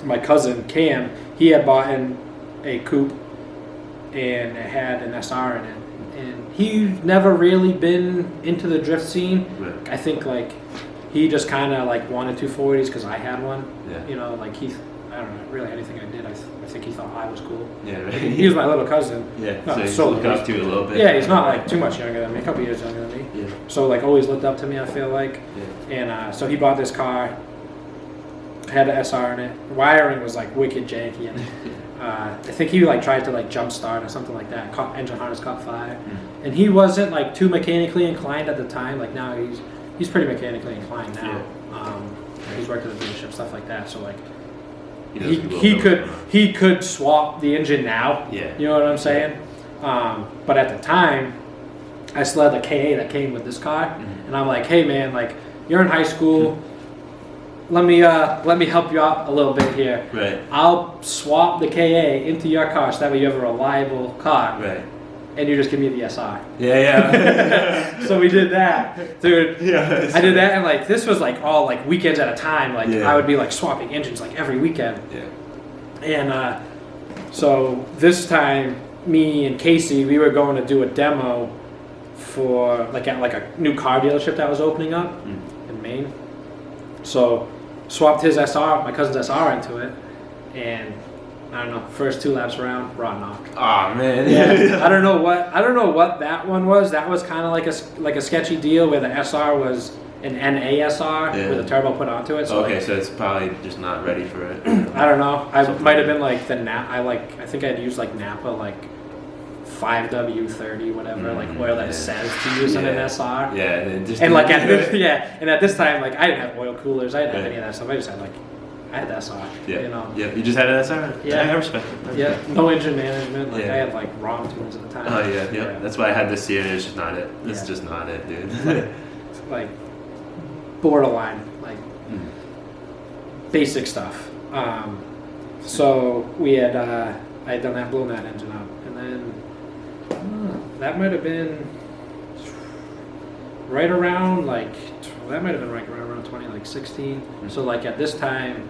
My cousin Cam, he had bought in a coupe and it had an SR in it, and he'd never really been into the drift scene. Right. I think like he just kind of like wanted 240s because I had one. Yeah. You know, like I don't know, really anything I did, I think he thought I was cool. Yeah, right. He was my little cousin. Yeah, Not so he's so looked up to you a little bit. Yeah, he's not like too much younger than me, a couple years younger than me. Yeah. So like always looked up to me, I feel like. Yeah. And so he bought this car, had an SR in it. Wiring was like wicked janky, and I think he like tried to like jump start or something like that. Engine harness caught fire, and he wasn't like too mechanically inclined at the time. Like now he's pretty mechanically inclined now. Yeah. He's worked at the dealership, stuff like that. So like he could swap the engine now. Yeah. You know what I'm saying? But at the time, I still had the KA that came with this car, and I'm like, hey man, like you're in high school. Let me help you out a little bit here. Right. I'll swap the KA into your car so that way you have a reliable car. Right. And you just give me the SR. Yeah. So we did that, dude. Yeah. I did that, and like this was like all like weekends at a time. Like I would be like swapping engines like every weekend. Yeah. And so this time, me and Casey, we were going to do a demo for like at like a new car dealership that was opening up in Maine. So swapped his SR, my cousin's SR, into it, and I don't know, first 2 laps around, rod knocked. Oh man. Yeah. I don't know what that one was. That was kind of like a sketchy deal where the SR was an NASR with a turbo put onto it. So okay, so it's probably just not ready for it. I don't know. I might have been like the I think I'd used like Napa like 5W30 whatever, like oil that says to use in an SR. Yeah, and like at this time, like I didn't have oil coolers, I didn't have any of that stuff. I just had I had the SR. Yeah. You know. Yeah. You just had an SR. Yeah. I respect it. Yeah. No engine management. Like I had like ROM tunes at the time. Oh yeah. That's why I had this here, and it's just not it. It's just not it, dude. like borderline, like basic stuff. So we had I had done that, blown that engine up, and then that might have been right around like 2016. So like at this time,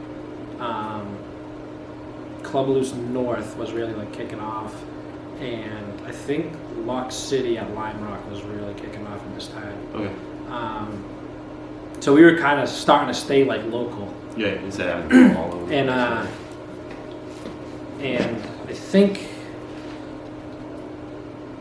Club Loose North was really like kicking off, and I think Lock City at Lime Rock was really kicking off at this time. Okay. So we were kind of starting to stay like local. Yeah, instead of all over. And I think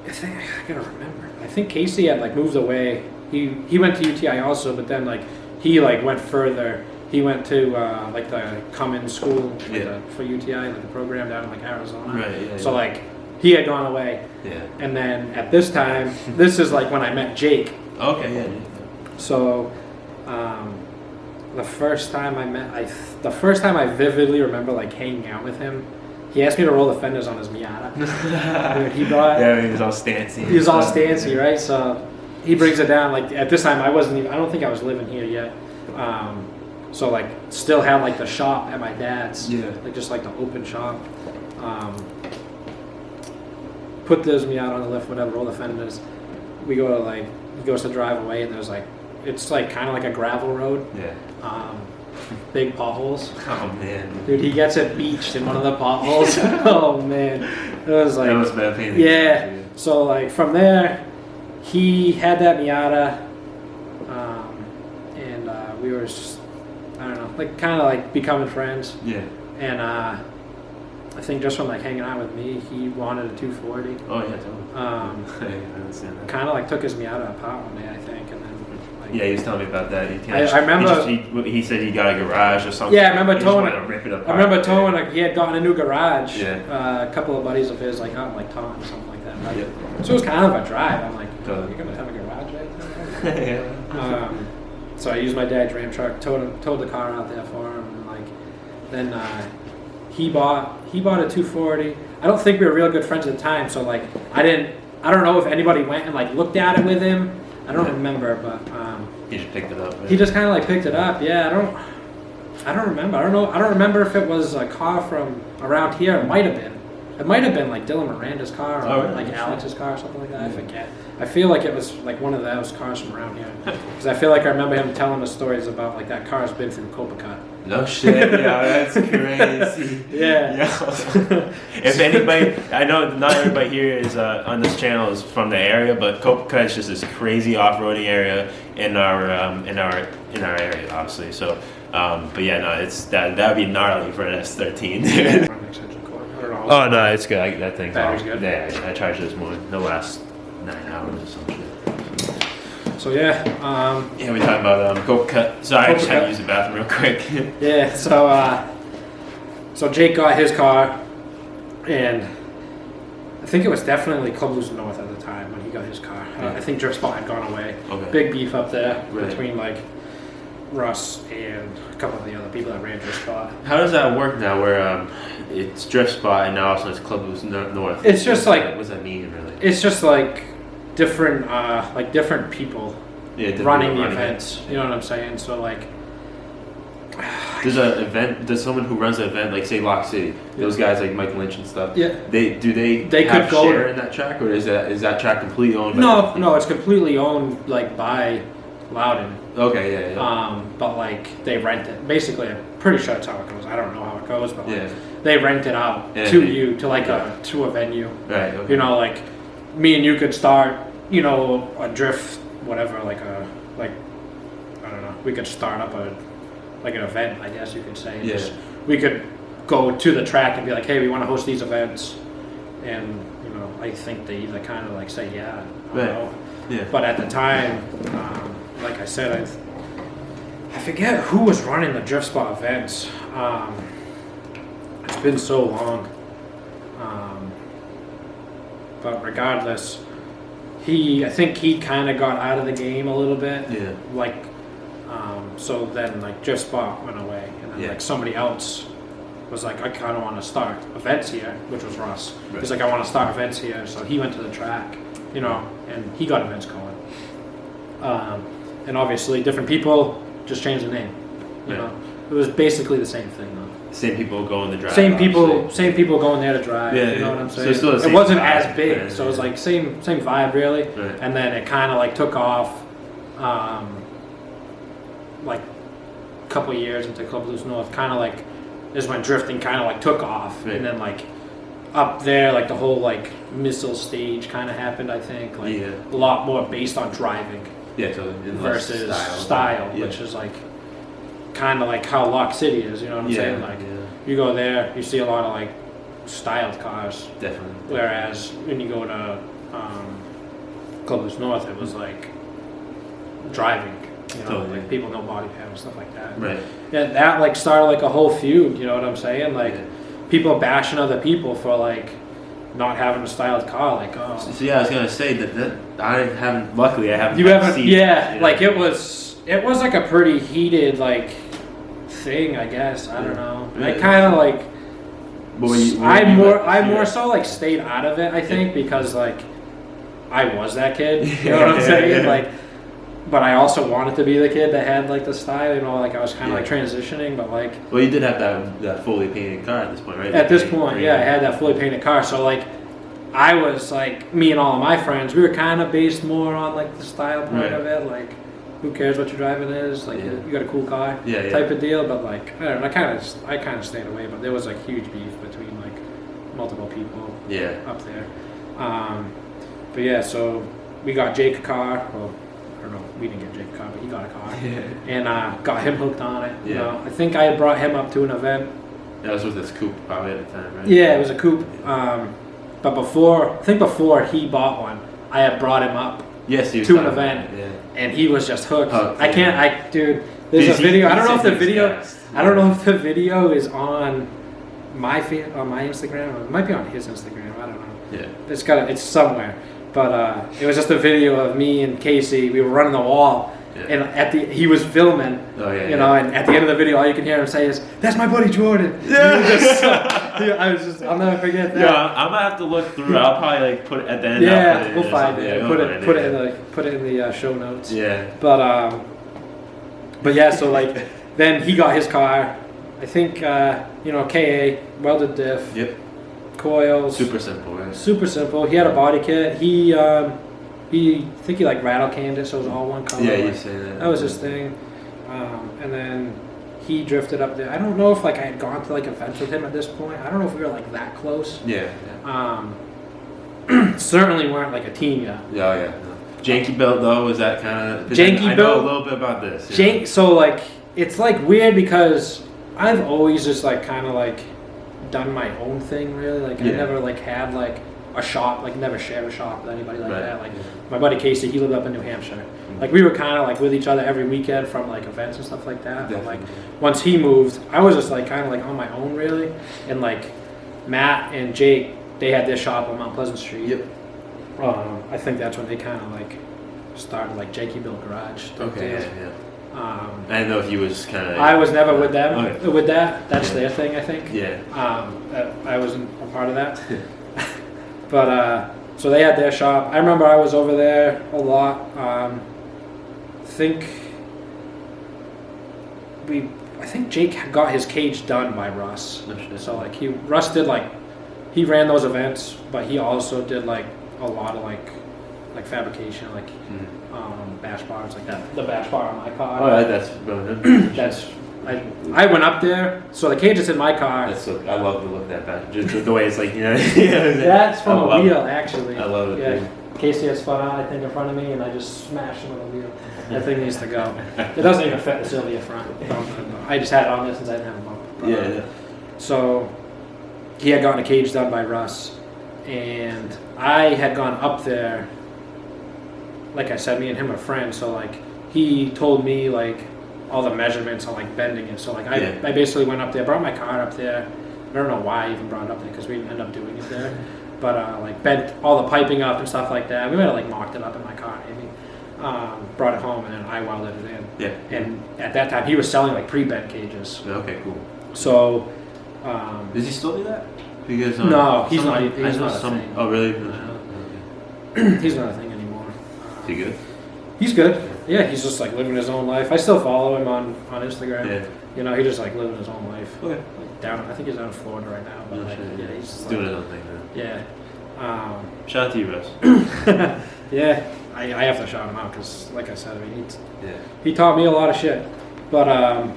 I gotta remember. I think Casey had like moved away. He went to UTI also, but then like he like went further. He went to like the Cummins school for UTI, like the program down in like Arizona. Right. Yeah. So like he had gone away. Yeah. And then at this time, this is like when I met Jake. Okay. Yeah. So the first time I vividly remember like hanging out with him. He asked me to roll the fenders on his Miata. He brought. Yeah, he was all stancy. He was all stancy, right? So he brings it down. Like at this time, I don't think I was living here yet. So like, still had like the shop at my dad's. Yeah. Like just like the open shop. Put this Miata on the lift, whatever. Roll the fenders. We go to like, he goes to drive away, and there's like, it's like kind of like a gravel road. Yeah. Big potholes. Oh man. Dude, he gets it beached in one of the potholes. Oh man, it was like. That was bad pain. Yeah. So like from there, he had that Miata, and we were, just, I don't know, like kind of like becoming friends. Yeah. And I think just from like hanging out with me, he wanted a 240. Oh yeah, totally. I understand that. Kind of like took his Miata apart one day, I think, and then. Yeah, he was telling me about that. I remember. He said he got a garage or something. Yeah, I remember towing. Rip it apart. I remember towing. Like, he had gotten a new garage. Yeah. A couple of buddies of his, like out in like Taunton or something like that. Right? Yeah. So it was kind of a drive. I'm like, Totally. you're gonna have a garage right Yeah. So I used my dad's Ram truck, towed the car out there for him, and like, then he bought a 240. I don't think we were real good friends at the time, so like I don't know if anybody went and like looked at it with him. I don't remember, but he just picked it up. Right? He just kind of like picked it up. Yeah, I don't remember. I don't remember if it was a car from around here. It might have been. It might have been like Dylan Miranda's car or like Alex's car or something like that. I forget. I feel like it was like one of those cars from around here. Because I feel like I remember him telling us stories about like that car's been through Coupe. No shit. Yeah, that's crazy. Yeah. If anybody, I know not everybody here is on this channel is from the area, but Coupe is just this crazy off-roading area in our area, obviously. So, but yeah, no, it's that'd be gnarly for an S13. Oh no, it's good. That thing's battery's good. Yeah, I charged this morning. The last 9 hours or some shit. So yeah. Yeah, we talking about Coupe cut. Sorry, I just had to use the bathroom real quick. Yeah. So Jake got his car, and I think it was definitely Club Loose North at the time when he got his car. I think Drift Spot had gone away. Okay. Big beef up there between like Russ and a couple of the other people that ran Drift Spot. How does that work now where it's Drift Spot and now also it's Club Loose North? It's just like... What does that mean really? It's just like different people running the events. You know what I'm saying? So like... Does someone who runs an event, like say Lock City, those guys like Mike Lynch and stuff, they have could go share in that track, or is that track completely owned by No, it's completely owned like by Loudon. Okay, yeah. But like they rent it. Basically, I'm pretty sure that's how it goes. I don't know how it goes, but like, they rent it out to a venue. Right. Okay. You know, like me and you could start, you know, a drift, whatever, I don't know. We could start up an event, I guess you could say. Yeah. We could go to the track and be like, hey, we want to host these events, and you know, I think they either kind of like say yeah, I don't know. Yeah. But at the time, like I said, I forget who was running the Drift Spot events. It's been so long. But regardless, I think he kind of got out of the game a little bit. Yeah. Like, so then like Drift Spot went away, and then like somebody else was like, I kind of want to start events here, which was Russ. Right. He's like, I want to start events here, so he went to the track, you know, and he got events going. And obviously, different people just changed the name. You know, it was basically the same thing though. Same people going to drive. Same people going there to drive. Yeah, you know what I'm saying? So it wasn't as big, so it was like same vibe really. Right. And then it kind of like took off, like a couple of years into Club Loose North. Kind of like is when drifting kind of like took off, and then like up there, like the whole like missile stage kind of happened. I think like a lot more based on driving. Yeah, so versus style, which is like kind of like how Lock City is, you know what I'm saying? Like you go there, you see a lot of like styled cars. Definitely. Whereas when you go to Club Loose North, it was like driving, you know, like people no body panel, stuff like that. Right. Yeah, that like started like a whole feud, you know what I'm saying? Like people bashing other people for like not having a styled car, like So yeah, I was gonna say that I haven't. Luckily, I haven't. You haven't. Seen yeah, like it was like a pretty heated like thing, I guess. I don't know. I kind of like. I more so like stayed out of it. I think because like I was that kid. You know what I'm saying? Like, but I also wanted to be the kid that had like the style. You know, like I was kind of like transitioning, but like. Well, you did have that fully painted car at this point, right? At this point, yeah, I had that fully painted car. So like, I was like, me and all of my friends, we were kind of based more on like the style part of it. Like, who cares what your driving is? Like, you got a cool car, type of deal. But like, I don't know. I kind of stayed away. But there was like huge beef between like multiple people. Up there. But yeah, so we got Jake a car. Well, I don't know. We didn't get Jake a car, but he got a car, and got him hooked on it. You know, I think I had brought him up to an event. That was with this Coupe probably at the time, right? Yeah, it was a Coupe. But before he bought one, I had brought him up to an event, and he was just hooked. Dude, there's a video. I don't know if the video is on my Instagram. Or it might be on his Instagram. I don't know. Yeah, it's somewhere. But it was just a video of me and Casey. We were running the wall, And he was filming, and at the end of the video, all you can hear him say is, "That's my buddy Jordan." Yeah. I'll never forget that. Yeah, I'm gonna have to look through. I'll probably like put it at the end. Yeah, we'll find it. Put it in the show notes. Yeah. But yeah, so like then he got his car. I think KA welded diff. Yep. Coils. Super simple, right? Super simple. He had a body kit. He like rattle canned it, so it was all one color. Yeah, you say that. That was his thing. And then he drifted up there. I don't know if like I had gone to like events with him at this point. I don't know if we were like that close. Yeah. Certainly weren't like a team yet. Yeah. No. Janky build though, is that kind of janky build? I know a little bit about this. So like it's like weird because I've always just like kind of like done my own thing really. Like I never like had like a shop, like never shared a shop with anybody like that. Like my buddy Casey, he lived up in New Hampshire. Mm-hmm. Like we were kind of like with each other every weekend from like events and stuff like that. But like once he moved, I was just like kind of like on my own really. And like Matt and Jake, they had their shop on Mount Pleasant Street. Yep. I think that's when they kind of like started like Jakey Built Garage. Okay. Yeah. I didn't know if you was kind of. I was never with them. Okay. With that, that's their thing, I think. Yeah. I wasn't a part of that. But so they had their shop. I remember I was over there a lot. I think Jake got his cage done by Russ. So like Russ did like he ran those events, but he also did like a lot of like fabrication, like bash bars, like that. The bash bar on my car. Oh, that's that's. I went up there, so the cage is in my car. I love the look of that bash. Just the way it's like, That's from a wheel, actually. I love it. Yeah. Casey has spun out, I think, in front of me, and I just smashed him with a wheel. That thing needs to go. It doesn't even fit the Sylvia front. I just had it on this since I didn't have a bumper. Yeah. So he had gotten a cage done by Russ, and I had gone up there. Like I said, me and him are friends, so like he told me like all the measurements on like bending it. So like I basically went up there, brought my car up there. I don't know why I even brought it up there because we didn't end up doing it there. But like bent all the piping up and stuff like that. We might have like mocked it up in my car maybe. Brought it home and then I welded it in. Yeah. And at that time he was selling like pre-bent cages. Okay, cool. So does he still do that? Because no, he's not a thing. Oh really? No. He's not a thing anymore. Is he good? He's good. Yeah, he's just like living his own life. I still follow him on Instagram. Yeah. He just like living his own life. Okay. Like I think he's down in Florida right now. But he's just doing his own thing now. Yeah. Shout out to you, Russ. Yeah, I have to shout him out because, like I said, I mean, he taught me a lot of shit. But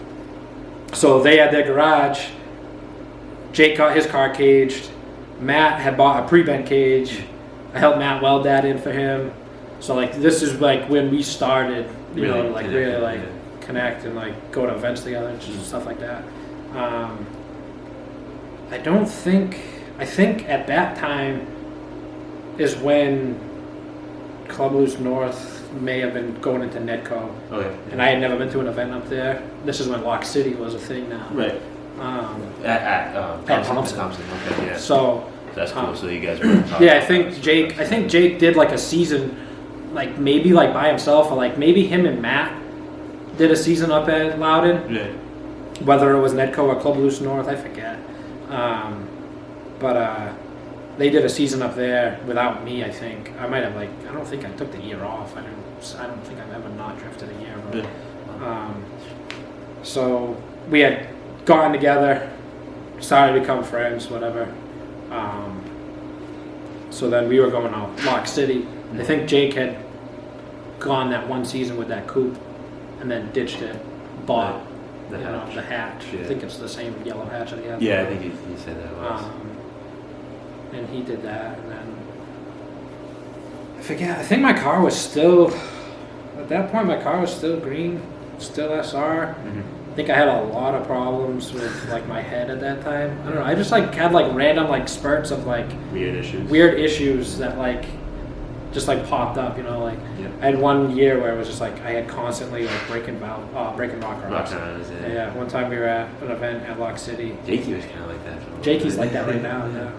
so they had their garage. Jake got his car caged. Matt had bought a pre-bent cage. I helped Matt weld that in for him. So like this is like when we started, really connect and like go to events together and stuff like that. I think at that time is when Club Loose North may have been going into Nedco. Okay. And I had never been to an event up there. This is when Lock City was a thing now. Right. At Thompson. Okay, yeah. So that's cool. So you guys were. I think Jake did like a season, like maybe like by himself, or like maybe him and Matt did a season up at Loudon. Yeah. Whether it was Nedco or Club Loose North, I forget. But they did a season up there without me. I think I might have I don't think I took the year off. I don't think I've ever not drifted a year. But, so we had gotten together, started to become friends, whatever. So then we were going to Lock City. I think Jake had gone that one season with that coupe, and then ditched it, bought the hatch. Yeah. I think it's the same yellow hatch that he had. Yeah, I think he said that was. And he did that, and then I forget. I think my car was still at that point. My car was still green, still SR. Mm-hmm. I think I had a lot of problems with like my head at that time. I don't know. I just like had like random like spurts of like weird issues that like just like popped up. I had one year where it was just like I had constantly like breaking rock rocks. Yeah. One time we were at an event at Lock City. Jakey was kind of like that. Jakey's like that right now. Yeah.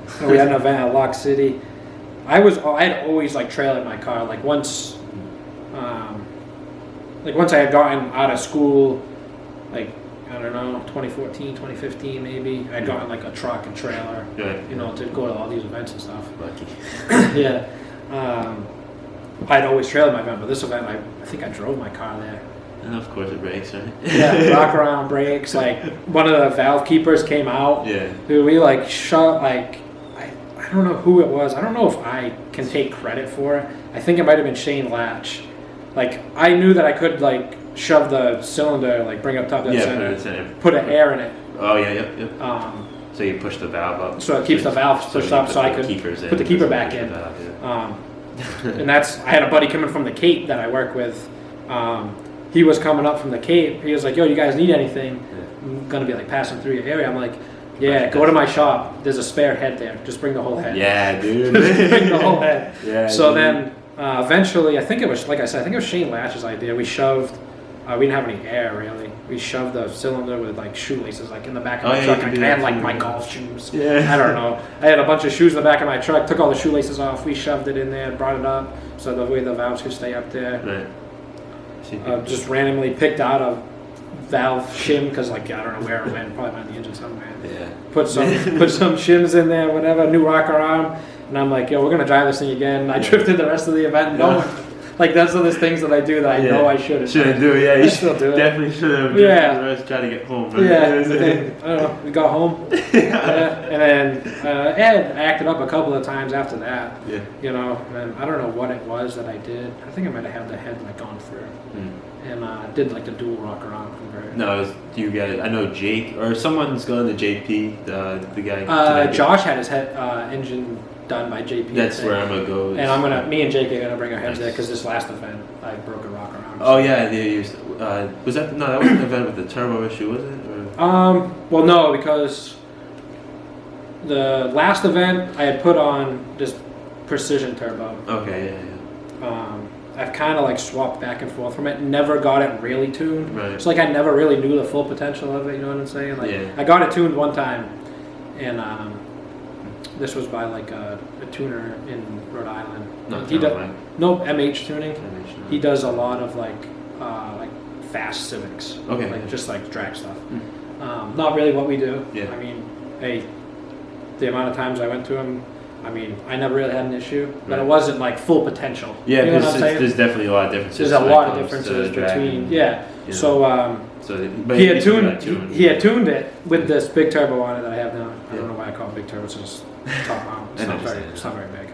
So we had an event at Lock City. I had always like trailed my car. Like once like once I had gotten out of school, like I don't know, 2014, 2015 maybe, I got like a truck and trailer, you know, to go to all these events and stuff. Lucky. Yeah. I'd always trailed my event, but this event, I think I drove my car there. And of course it breaks, right? Yeah, rock around brakes. Like one of the valve keepers came out. Yeah. Dude, we like shut like I don't know who it was. I don't know if I can take credit for it. I think it might have been Shane Latch. Like I knew that I could like shove the cylinder, like bring up top of the center, put an air in it. Oh yeah, yep. So you push the valve up. So it keeps the valve pushed up, so I could put the keeper back in. And that's I had a buddy coming from the Cape that I work with. He was coming up from the Cape. He was like, "Yo, you guys need anything? I'm gonna be like passing through your area." I'm like, "Yeah, go to my shop. There's a spare head there. Just bring the whole head." Yeah, dude. Just bring the whole head. Yeah. So then, eventually, I think it was like I said, I think it was Shane Latch's idea. We shoved. We didn't have any air really. We shoved the cylinder with like shoelaces like in the back of my truck. I had like my golf shoes. Yeah. I don't know. I had a bunch of shoes in the back of my truck. Took all the shoelaces off. We shoved it in there. Brought it up so the way the valves could stay up there. Right. Just randomly picked out a valve shim because like I don't know where it went, probably on the engine somewhere. Yeah. Put some shims in there, whatever, new rocker arm, and I'm like, yo, we're gonna drive this thing again. I drifted the rest of the event. No one, like that's one of those things that I do that I know I shouldn't. Shouldn't do, yeah. You still do it. Definitely should have. Yeah. The rest try to get home. Right? Yeah. And then, I don't know. We got home. And then Ed acted up a couple of times after that. Yeah. You know, and I don't know what it was that I did. I think I might have had the head like gone through. And did like the dual rocker arm converter. No, you get it. I know Jake or someone's going to JP. The guy. Josh had his head engine done by JP. That's where I'm gonna go. And me and Jake are gonna bring our heads there because this last event I broke a rocker arm. Oh yeah, they used. Was that that was an event with the turbo issue, was it? Or? Well, no, because the last event I had put on this precision turbo. Okay, yeah. I've kind of like swapped back and forth from it. Never got it really tuned. Right. It's like I never really knew the full potential of it. You know what I'm saying? Like I got it tuned one time, and this was by like a tuner in Rhode Island. No MH tuning. He does a lot of like fast Civics. Okay. Like just like drag stuff. Not really what we do. Yeah. I mean, hey, the amount of times I went to him. I mean, I never really had an issie, but it wasn't like full potential. Yeah, you know what I'm saying? There's definitely a lot of differences. There's a lot of differences between, yeah. You know, so he had tuned it with this big turbo on it that I have now. I don't know why I call it big turbo. It's just top mount. It's not very big.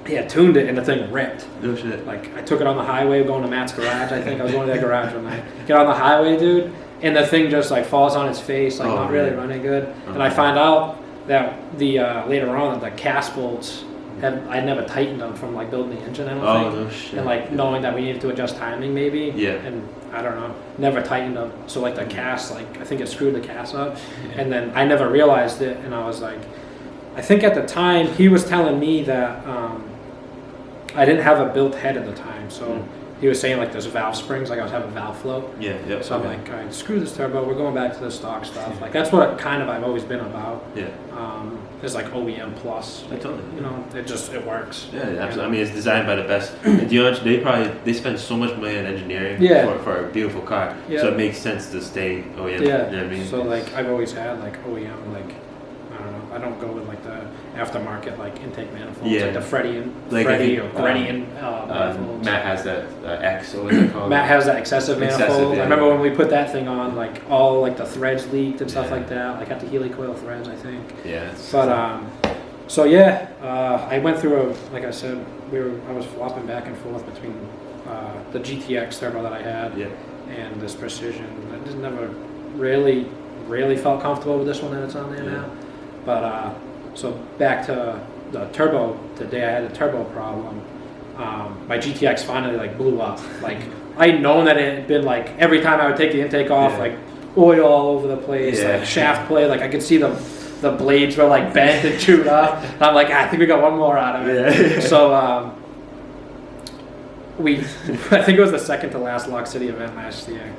He had tuned it and the thing ripped. No shit. Like I took it on the highway going to Matt's garage. I think I was going to their garage one night. Get on the highway, dude, and the thing just like falls on its face, like not really running good. And I find out that the later on the cast bolts I never tightened them from like building the engine. I don't think. No shit. And like knowing that we needed to adjust timing maybe. Yeah. And I don't know, never tightened them. So like the cast, like I think it screwed the cast up, and then I never realized it, and I was like, I think at the time he was telling me that I didn't have a built head at the time, so. He was saying like there's valve springs, like I was having valve float. Yeah. So I'm like, all right, screw this turbo. We're going back to the stock stuff. Like that's what I've always been about. Yeah. It's like OEM plus. Totally. You know, it works. Yeah, absolutely. I mean, it's designed by the best. And you know, they spend so much money on engineering for a beautiful car. Yeah. So it makes sense to stay OEM. Yeah. You know what I mean? So like I've always had like OEM like. I don't know. I don't go with like the aftermarket like intake manifolds, like the Freddie or Gredian manifolds. Matt has that X. What is it called? Matt has that excessive manifold. I remember when we put that thing on, like all like the threads leaked and stuff like that. Like had the helicoil threads, I think. Yeah. But so yeah, I went through like I said, I was flopping back and forth between the GTX turbo that I had and this Precision. I just never really felt comfortable with this one that it's on there now. But so back to the turbo. The day I had the turbo problem, my GTX finally like blew up. Like I'd known that it had been like every time I would take the intake off, like oil all over the place, like shaft play. Like I could see the blades were like bent and chewed up. And I'm like, I think we got one more out of it. Yeah. So I think it was the second to last Lock City event last year.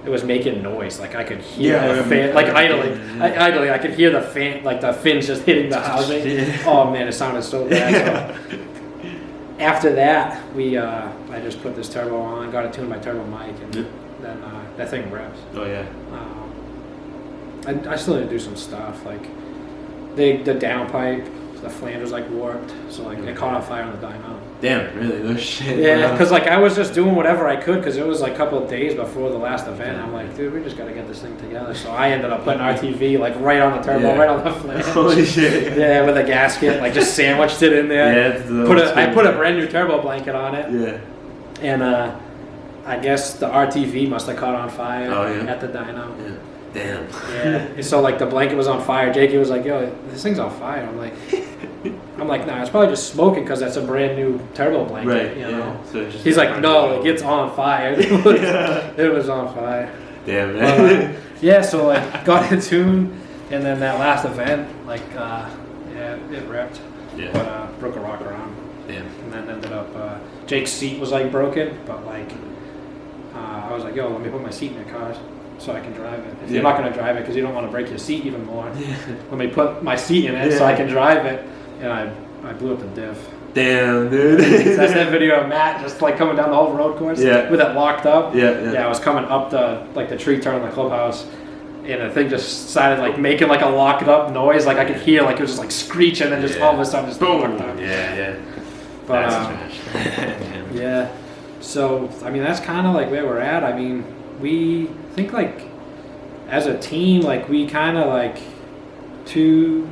It was making noise, like I could hear the fan, like idling. I could hear the fan, like the fins just hitting the housing. Oh man, it sounded so bad. So after that, I just put this turbo on, got it tuned by Turbo Mike, and then that thing rips. Oh yeah. I still need to do some stuff like the downpipe, the flanger's like warped, so like it caught on fire on the dyno. Damn, really? No shit. Yeah, because like I was just doing whatever I could because it was like a couple of days before the last event. I'm like, dude, we just gotta get this thing together. So I ended up putting RTV like right on the turbo, right on the flange. Holy shit. Yeah, with a gasket, like just sandwiched it in there. Yeah, I put a brand new turbo blanket on it. Yeah. And I guess the RTV must have caught on fire at the dyno. Yeah. Damn. Yeah. And so like the blanket was on fire. Jakey was like, "Yo, this thing's on fire." I'm like, nah, it's probably just smoking because that's a brand new turbo blanket, right, you know. So he's like, no, it gets on fire. It was on fire. Damn, man. Yeah, so like got it tuned, and then that last event, like, it ripped. Yeah. But broke a rocker arm. Damn. And then ended up, Jake's seat was like broken, but like, I was like, yo, let me put my seat in the car so I can drive it. If you're not going to drive it because you don't want to break your seat even more, let me put my seat in it so I can drive it. And I blew up the diff. Damn, dude. That's that video of Matt just like coming down the whole road course with it locked up. Yeah, I was coming up the tree turn in the clubhouse, and the thing just started like making like a locked up noise. Like I could hear like it was just like screeching, and just all of a sudden just boom. Yeah. But that's trash. Yeah. So I mean that's kind of like where we're at. I mean we think like as a team like we kind of like two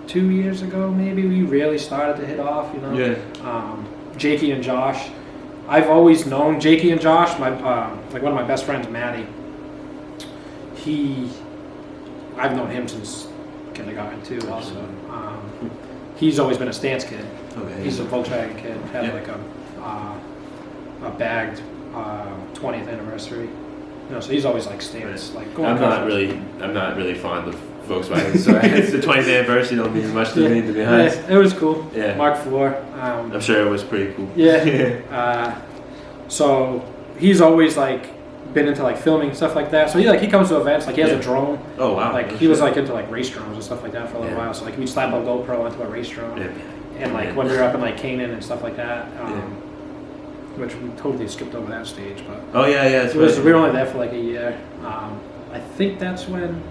years ago maybe we really started to hit off, you know. Jakey and Josh, I've always known Jakey and Josh. My like one of my best friends, Matty, I've known him since kindergarten too also. He's always been a stance kid. Okay. He's a Volkswagen kid, had like a bagged 20th anniversary, you know, so he's always like stance like going. I'm not really fond of Volkswagen, so it's the 20th anniversary. Don't mean much to me, to be honest. Yeah, it was cool. Yeah, Mark IV. I'm sure it was pretty cool. Yeah. So he's always like been into like filming and stuff like that. So he comes to events like he has a drone. Oh wow. Like he was like into like race drones and stuff like that for a little while. So like we'd slap a GoPro into a race drone. And like when we were up in like Canaan and stuff like that. Which we totally skipped over that stage, but we were only there for like a year. I think that's when.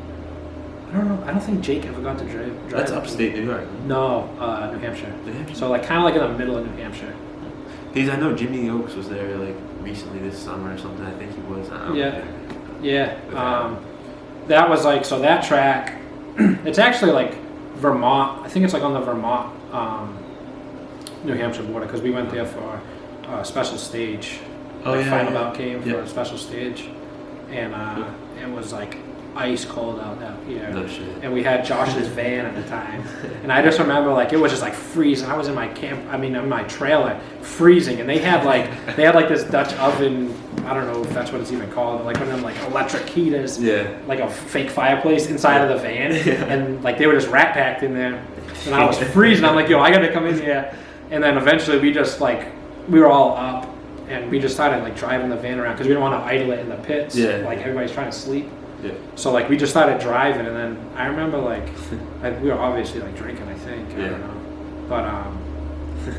I don't know. I don't think Jake ever got to drive. That's upstate New York. No, New Hampshire. So like kind of like in the middle of New Hampshire. Because I know Jimmy Oaks was there like recently this summer or something. I think he was. Yeah. That was like so that track. It's actually like Vermont. I think it's like on the Vermont, New Hampshire border because we went there for a special stage. Final bout came for a special stage, and it was like ice cold out here. No shit. And we had Josh's van at the time. And I just remember like it was just like freezing. I was in my in my trailer freezing, and they had like this Dutch oven, I don't know if that's what it's even called, like one of them like electric heaters. Yeah. Like a fake fireplace inside of the van. Yeah. And like they were just rat packed in there. And I was freezing. I'm like, yo, I gotta come in here. And then eventually we just like we were all up and we just started like driving the van around because we didn't want to idle it in the pits. Yeah. Like everybody's trying to sleep. Yeah. So like we just started driving, and then I remember like we were obviously like drinking, I think. I don't know, but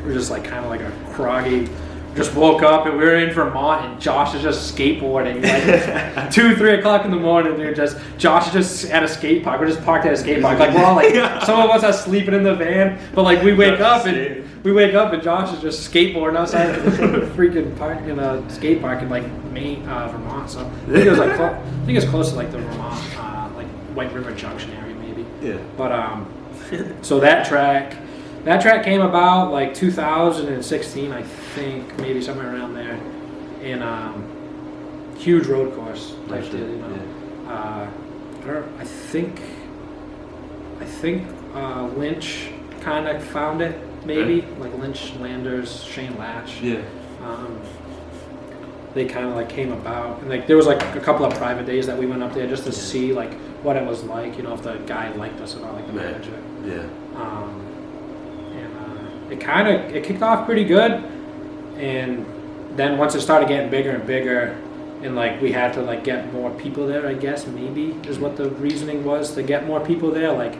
we were just like kind of like a groggy. Just woke up and we were in Vermont, and Josh is just skateboarding like 2-3 o'clock in the morning, dude. Josh is just at a skate park. We're just parked at a skate park. Like we're all like some of us are sleeping in the van, but like we wake up and Josh is just skateboarding outside of the freaking park in a skate park in like Maine, Vermont. So I think it was like I think it's close to like the Vermont, like White River Junction area maybe. Yeah. But so that track came about like 2016, I think, maybe somewhere around there, and huge road course type deal, you know. Yeah. I think Lynch kind of found it, maybe like Lynch, Landers, Shane Latch. Yeah. They kind of like came about, and like there was like a couple of private days that we went up there just to see like what it was like, you know, if the guy liked us at all, like the manager. Yeah. It kicked off pretty good, and then once it started getting bigger and bigger, and like we had to like get more people there, I guess maybe is what the reasoning was to get more people there. Like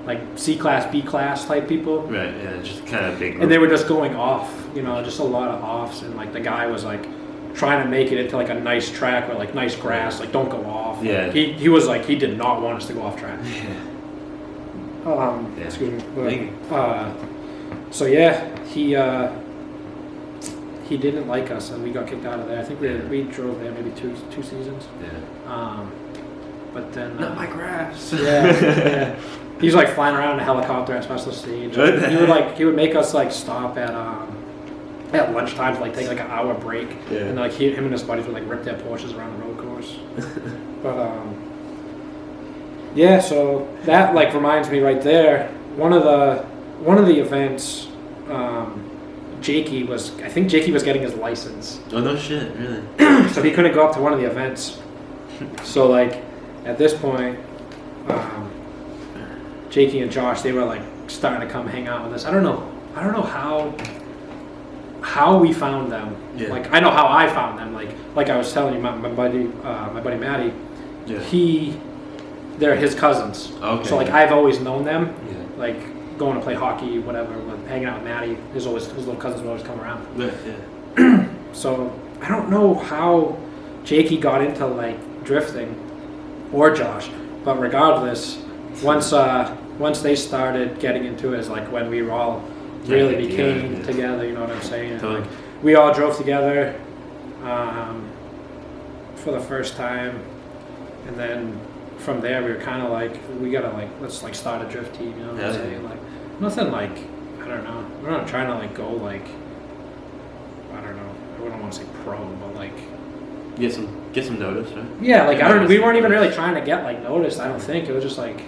like C class, B class type people. Right. Yeah. Just kind of big. And they were just going off, just a lot of offs, and like the guy was like trying to make it into like a nice track with like nice grass, like don't go off. Yeah. He was like he did not want us to go off track. Yeah. Excuse me. So yeah, he didn't like us, and we got kicked out of there. I think we drove there maybe two seasons. Yeah. But then not my grass. Yeah. He was like flying around in a helicopter at special stage. He would make us like stop at lunchtime to like take like an hour break, and like him and his buddies would like rip their Porsches around the road course. But yeah, so that like reminds me right there. One of the events, Jakey was getting his license. Oh no shit, really? So he couldn't go up to one of the events. So like at this point, Jakey and Josh, they were like starting to come hang out with us. I don't know how we found them. Yeah. Like I know how I found them. Like I was telling you, my buddy Matty. Yeah. They're his cousins. Okay. So like I've always known them. Yeah. Like going to play hockey, whatever, hanging out with Matty. His little cousins would always come around. Yeah. So I don't know how Jakey got into like drifting, or Josh, but regardless, once they started getting into it is like when we were all really became together. You know what I'm saying? Totally. Like, we all drove together for the first time, and then from there we were kind of like, we gotta like, let's like start a drift team. You know what I'm saying? Like nothing like, I don't know. We're not trying to like go like, I don't know. I wouldn't want to say pro, but like get some notice, right? Yeah, like we weren't even really trying to get like noticed. I don't think it was just like,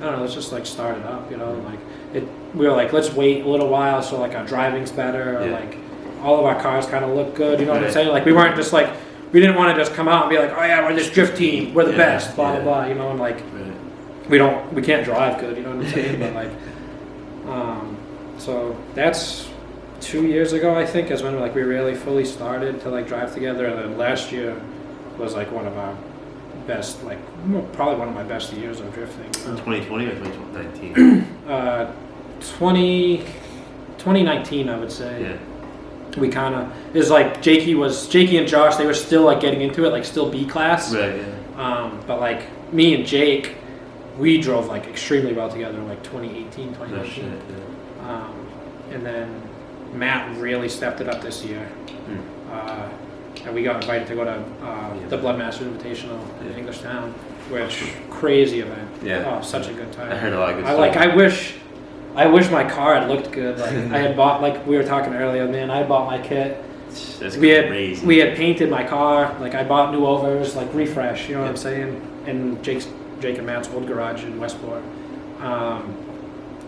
I don't know. Let's just like start it up, like it. We were like, let's wait a little while so like our driving's better, or like all of our cars kind of look good. You know what I'm saying? Like we weren't just like, we didn't want to just come out and be like, oh yeah, we're this drift team, we're the best, blah blah blah. And like we can't drive good. You know what I'm saying? But like, so that's 2 years ago, I think, is when like we really fully started to like drive together. And then last year was like one of our best, like probably one of my best years of drifting. 2020 or 2019? 2019, I would say. Yeah. We kind of, it was like Jakey and Josh, they were still like getting into it, like still B class. Right, yeah. But like me and Jake, we drove like extremely well together in like 2018, 2019. No shit, yeah. And then Matt really stepped it up this year. And we got invited to go to the Bloodmaster Invitational in Englishtown, which crazy event. Yeah. Oh, such a good time. I heard a lot of good stuff. I wish my car had looked good. Like I had bought, like we were talking earlier, man. I bought my kit. That's crazy. We had painted my car. Like I bought new overs, like refresh. You know what I'm saying? In Jake and Matt's old garage in Westport,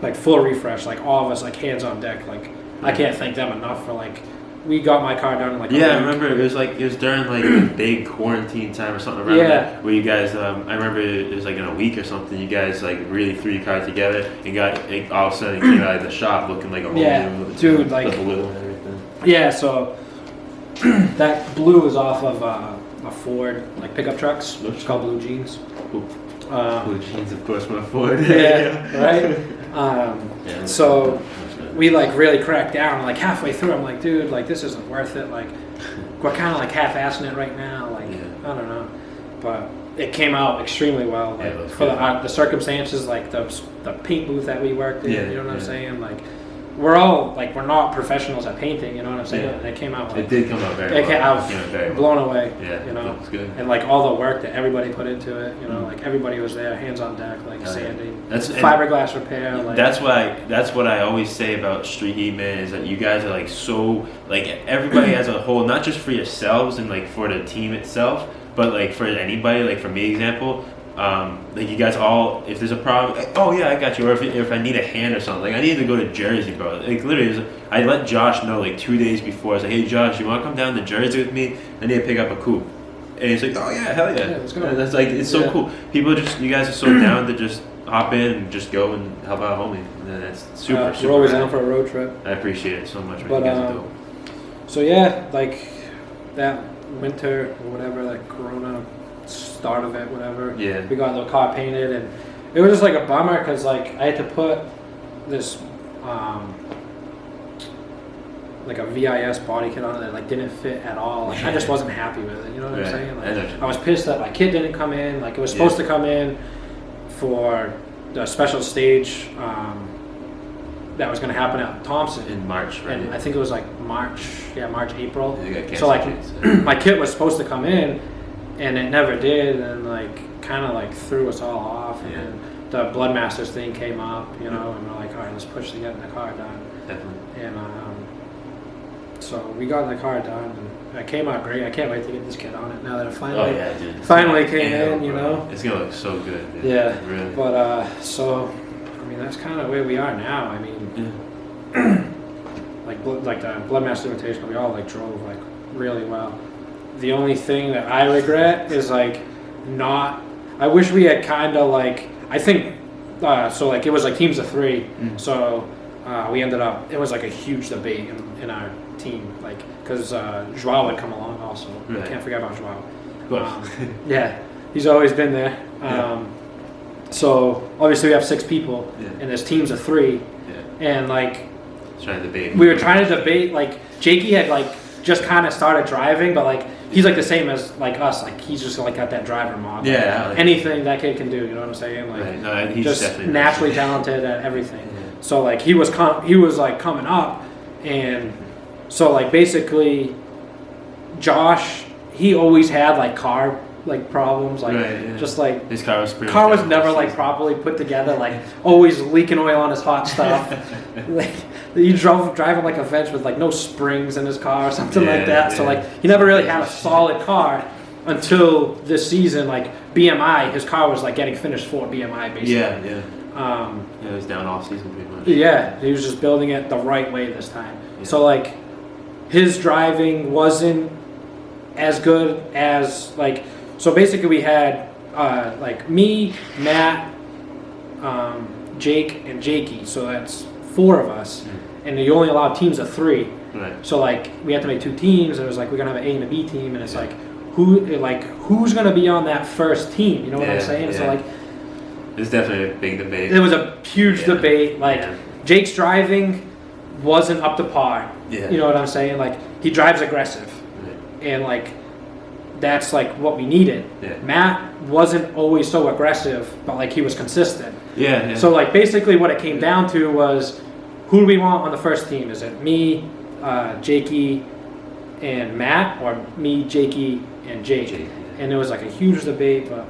like full refresh. Like all of us, like hands on deck. Like I can't thank them enough for like. We got my car done in like I remember it was during like a big quarantine time or something around that, where you guys I remember it was like in a week or something, you guys like really threw your car together and got it, all of a sudden it came out of the shop looking like a whole new dude, like the blue and everything. Yeah, so that blue is off of a Ford like pickup trucks. It's called Blue Jeans. Blue Jeans, of course, my Ford. Right. So we like really cracked down. Like halfway through, I'm like, dude, like this isn't worth it. Like we're kind of like half-assing it right now. Like I don't know, but it came out extremely well. Like for the circumstances, like the paint booth that we worked in. You know what I'm saying? Like we're not professionals at painting. You know what I'm saying? And it came out. Like, it did come out very well. I was blown away. Yeah, you know, it was good. And like all the work that everybody put into it. You know, like everybody was there, hands on deck, like sanding, fiberglass repair. Like that's what I always say about Street Heat, man, is that you guys are like so like everybody as a whole, not just for yourselves and like for the team itself, but like for anybody. Like for me, example. Like you guys all, if there's a problem, like, oh yeah, I got you. Or if I need a hand or something, like I need to go to Jersey, bro. Like literally, I let Josh know like 2 days before. I was like, hey Josh, you want to come down to Jersey with me? I need to pick up a coupe. And he's like, oh yeah, hell yeah. Let's go. And that's like, it's so cool. People you guys are so down to just hop in and just go and help out homie. And that's super. We're always down for a road trip. I appreciate it so much, man. But, you guys are dope. So yeah, like that winter or whatever, like Corona start of it, whatever. Yeah. We got the car painted, and it was just like a bummer because like I had to put this like a VIS body kit on it that like didn't fit at all. Like, I just wasn't happy with it. You know what I'm saying? Like, I was pissed that my kit didn't come in. Like it was supposed to come in for the special stage that was going to happen at Thompson in March, right? And I think it was like March, April. So like my kit was supposed to come in, and it never did, and like kind of like threw us all off. And then the Blood Masters thing came up, you know, and we're like, all right, let's push to getting the car done. Definitely. And so we got the car done, and it came out great. I can't wait to get this kit on it now that it finally came in. You know, it's gonna look so good. Man. Yeah, really. But so I mean that's kind of where we are now. I mean, like the Bloodmaster Invitational, we all like drove like really well. The only thing that I regret is like not. I wish we had kind of like I think so like it was like teams of 3. So we ended up. It was like a huge debate in our team, like because Joao had come along also. Right. Can't forget about Joao. Of course. Yeah, he's always been there. So obviously we have 6 people, and there's teams of 3, and like trying to debate. We were trying to debate. Like Jakey had like just kind of started driving, but like he's like the same as like us. Like he's just like got that driver mod. Yeah. Like, anything that kid can do. You know what I'm saying? Like right. No, he's just definitely naturally talented at everything. So like he was like coming up, and so like basically Josh, he always had like car like problems, like just like his car was never like properly put together, like always leaking oil on his hot stuff. Like he driving like a Venge with like no springs in his car or something like that. So like he never really had a solid car until this season. Like BMI, his car was like getting finished for BMI basically. It was down off season pretty much. Yeah, he was just building it the right way this time. So like his driving wasn't as good as like. So basically, we had like me, Matt, Jake, and Jakey. So that's 4 of us, and you only allowed teams of 3. Right. So like we had to make 2 teams, and it was like we're gonna have an A and a B team, and it's like who's gonna be on that first team? You know what I'm saying? So like it's definitely a big debate. It was a huge debate. Like Jake's driving wasn't up to par. Yeah. You know what I'm saying? Like he drives aggressive, and like. That's like what we needed. Matt wasn't always so aggressive, but like he was consistent. So like basically what it came down to was who do we want on the first team? Is it me, Jakey, and Matt, or me, Jakey, and Jake? And it was like a huge debate, but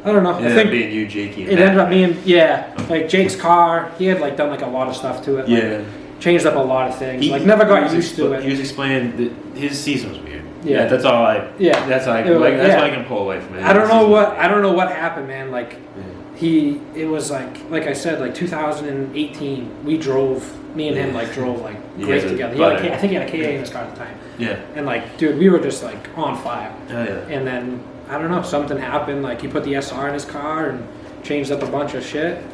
I don't know. I think being you, Jakey, and it ended up being like Jake's car. He had like done like a lot of stuff to it. Like, changed up a lot of things. Like never got used to it. He was explaining that his season was weird. Yeah, that's all I. Yeah, that's all I. That's what I can pull away from it. I don't know what happened, man. Like it was like I said, like 2018. We drove. Me and him like drove like great together. I think he had a KA in his car at the time. Yeah. And like, dude, we were just like on fire. Oh yeah. And then I don't know, something happened. Like he put the SR in his car and changed up a bunch of shit.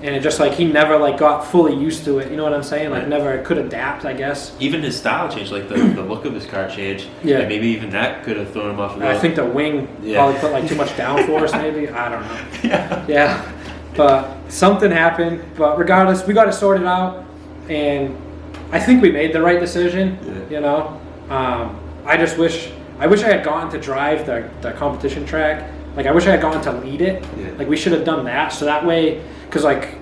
And it just like he never like got fully used to it. You know what I'm saying? Like never could adapt, I guess. Even his style changed, like the look of his car changed. Yeah. And maybe even that could have thrown him off a little. I think the wing probably put like too much downforce, maybe. I don't know. Yeah. But something happened. But regardless, we got it sorted out, and I think we made the right decision. Yeah. You know, I wish I had gotten to drive the competition track. Like I wish I had gotten to lead it. Yeah. Like we should have done that, so that way. Because like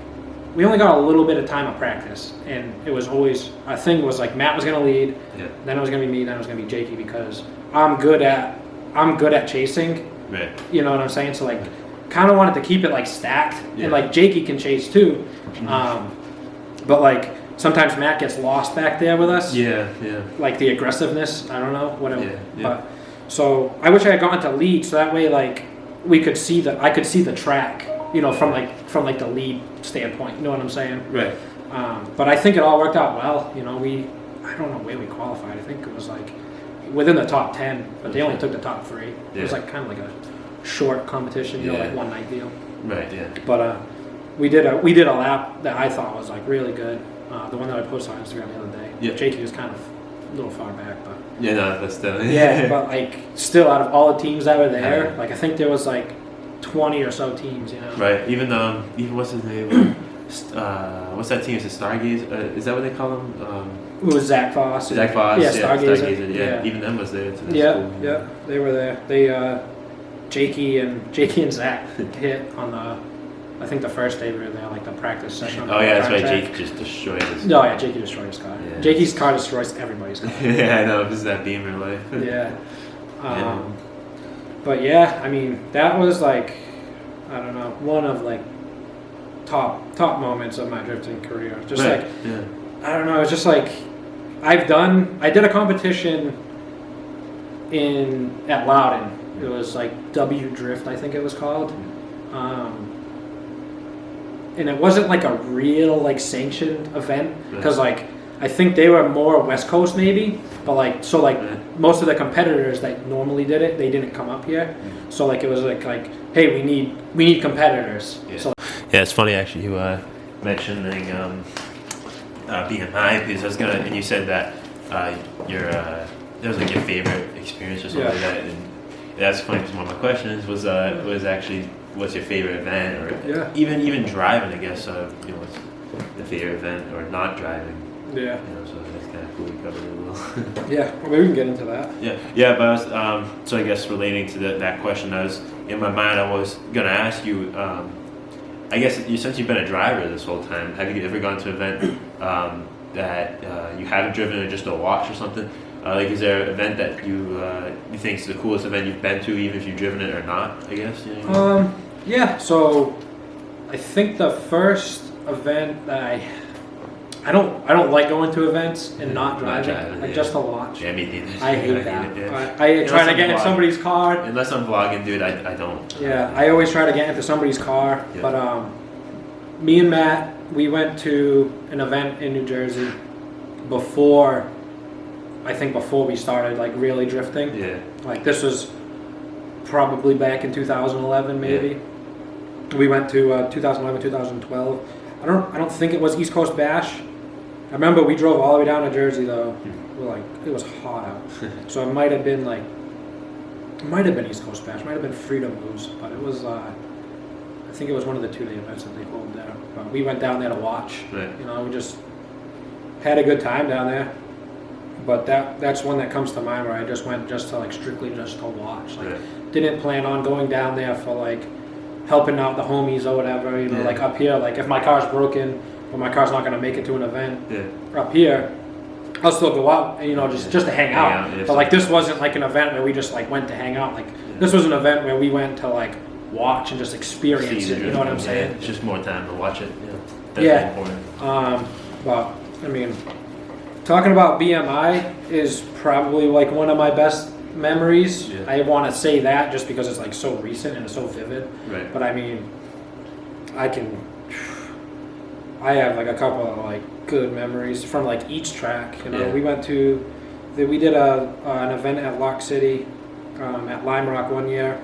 we only got a little bit of time of practice, and it was always our thing was like Matt was gonna lead, then it was gonna be me, then it was gonna be Jakey, because I'm good at chasing. Right. You know what I'm saying? So like kind of wanted to keep it like stacked, and like Jakey can chase too, but like sometimes Matt gets lost back there with us. Yeah. Like the aggressiveness, I don't know whatever. But so I wish I had gotten to lead, so that way like I could see the track. You know, from like the lead standpoint, you know what I'm saying? Right. But I think it all worked out well. You know, I don't know where we qualified. I think it was like within the top 10, but they only took the top 3. Yeah. It was like kind of like a short competition, you know, like one night deal. Right. Yeah. But we did a lap that I thought was like really good. The one that I posted on Instagram the other day. Yeah. Jakey was kind of a little far back, but that's still. Yeah, but like still out of all the teams that were there, like I think there was like 20 or so teams, you know. Right. Even what's his name? What's that team? Is it Stargaze? Is that what they call them? It was Zach Foss. Zach Foss. Yeah, Stargazer. Yeah. Even them was there. Yeah, they were there. They Jakey and Zach hit on I think the first day we were there, like the practice session. Oh yeah, that's right. Jakey just destroyed his. No, yeah, Jakey destroyed his car. Yeah. Jakey's car destroys everybody's car. Yeah, I know. This is that Beamer life. Yeah. But yeah, I mean, that was like, I don't know, one of like top moments of my drifting career. Just right. like, I don't know, it's just like, I did a competition at Loudon. It was like W Drift, I think it was called. And it wasn't like a real like sanctioned event because like I think they were more West Coast maybe, but like so like most of the competitors that normally did it, they didn't come up here. So like it was like hey, we need competitors. Yeah. So yeah, it's funny actually you mentioning BMI because I was gonna and you said that that was like your favorite experience or something like that, and that's funny because one of my questions was actually what's your favorite event or even driving, I guess what's the favorite event or not driving. Yeah. So that's kind of cool. We covered it a little. Yeah, well, maybe we can get into that. Yeah, but I was, so I guess relating to that question, I was in my mind. I was gonna ask you. I guess since you've been a driver this whole time, have you ever gone to an event that you haven't driven or just a watch or something? Like, is there an event that you think is the coolest event you've been to, even if you've driven it or not? I guess. Yeah. So, I think the first event that I don't like going to events and not driving. Just to watch. Yeah, me neither. I hate that. I try to get in somebody's car. Unless I'm vlogging, dude, I don't. Yeah, I always try to get into somebody's car. Yeah. But me and Matt, we went to an event in New Jersey before we started like really drifting. Yeah. Like this was probably back in 2011 maybe. Yeah. We went to 2011, 2012. I don't think it was East Coast Bash. I remember we drove all the way down to Jersey though. It was hot out. So it might have been East Coast Bash, might have been Freedom Boost, but it was I think it was one of the 2-day events that they hold there. But we went down there to watch. Right. We just had a good time down there. But that's one that comes to mind where I just went strictly to watch. Didn't plan on going down there for helping out the homies or whatever. Like up here, like if my car's broken or my car's not going to make it to an event, up here, I'll still go out and just to hang out. But this wasn't like an event where we just went to hang out. This was an event where we went to watch and just experience it. You know what I'm saying? It's just more time to watch it. Yeah. Important. But I mean, talking about BMI is probably one of my best memories. Yeah. I want to say that just because it's so recent and it's so vivid. Right. But I mean, I have a couple of good memories from each track. We did an event at Lock City at Lime Rock one year,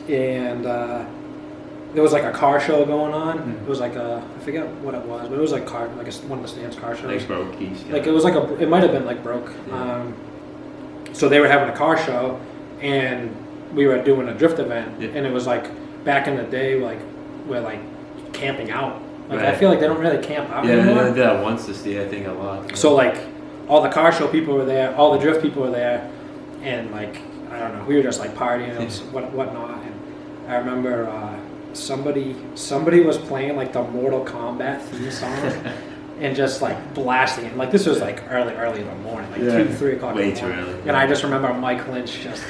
and there was a car show going on. It was I forget what it was, but it was one of the stands car shows. Broke keys. It was it might have been Broke. Yeah. So they were having a car show, and we were doing a drift event, and it was back in the day, we're camping out. Right. I feel they don't really camp out anymore. Yeah, they did that once this year, I think a lot. So all the car show people were there, all the drift people were there, and I don't know, we were just partying and whatnot. And I remember somebody was playing the Mortal Kombat theme song. And just blasting it. This was early in the morning, 2, 3 o'clock. Way too early. And I just remember Mike Lynch just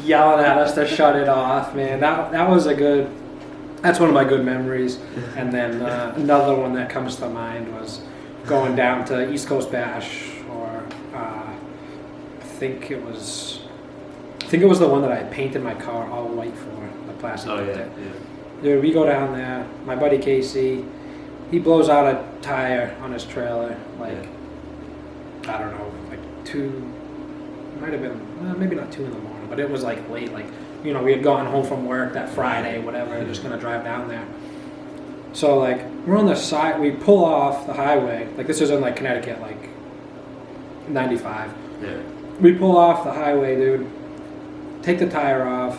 yelling at us to shut it off, man. That's one of my good memories. And then another one that comes to mind was going down to East Coast Bash, or I think it was the one that I painted my car all white for, the plastic. Oh yeah. Dude, we go down there. My buddy Casey. He blows out a tire on his trailer, I don't know, 2, might have been, maybe not 2 in the morning, but it was late, we had gone home from work that Friday, whatever, just gonna drive down there. So we're on the side, we pull off the highway, this is in Connecticut, 95. Yeah. We pull off the highway, dude, take the tire off,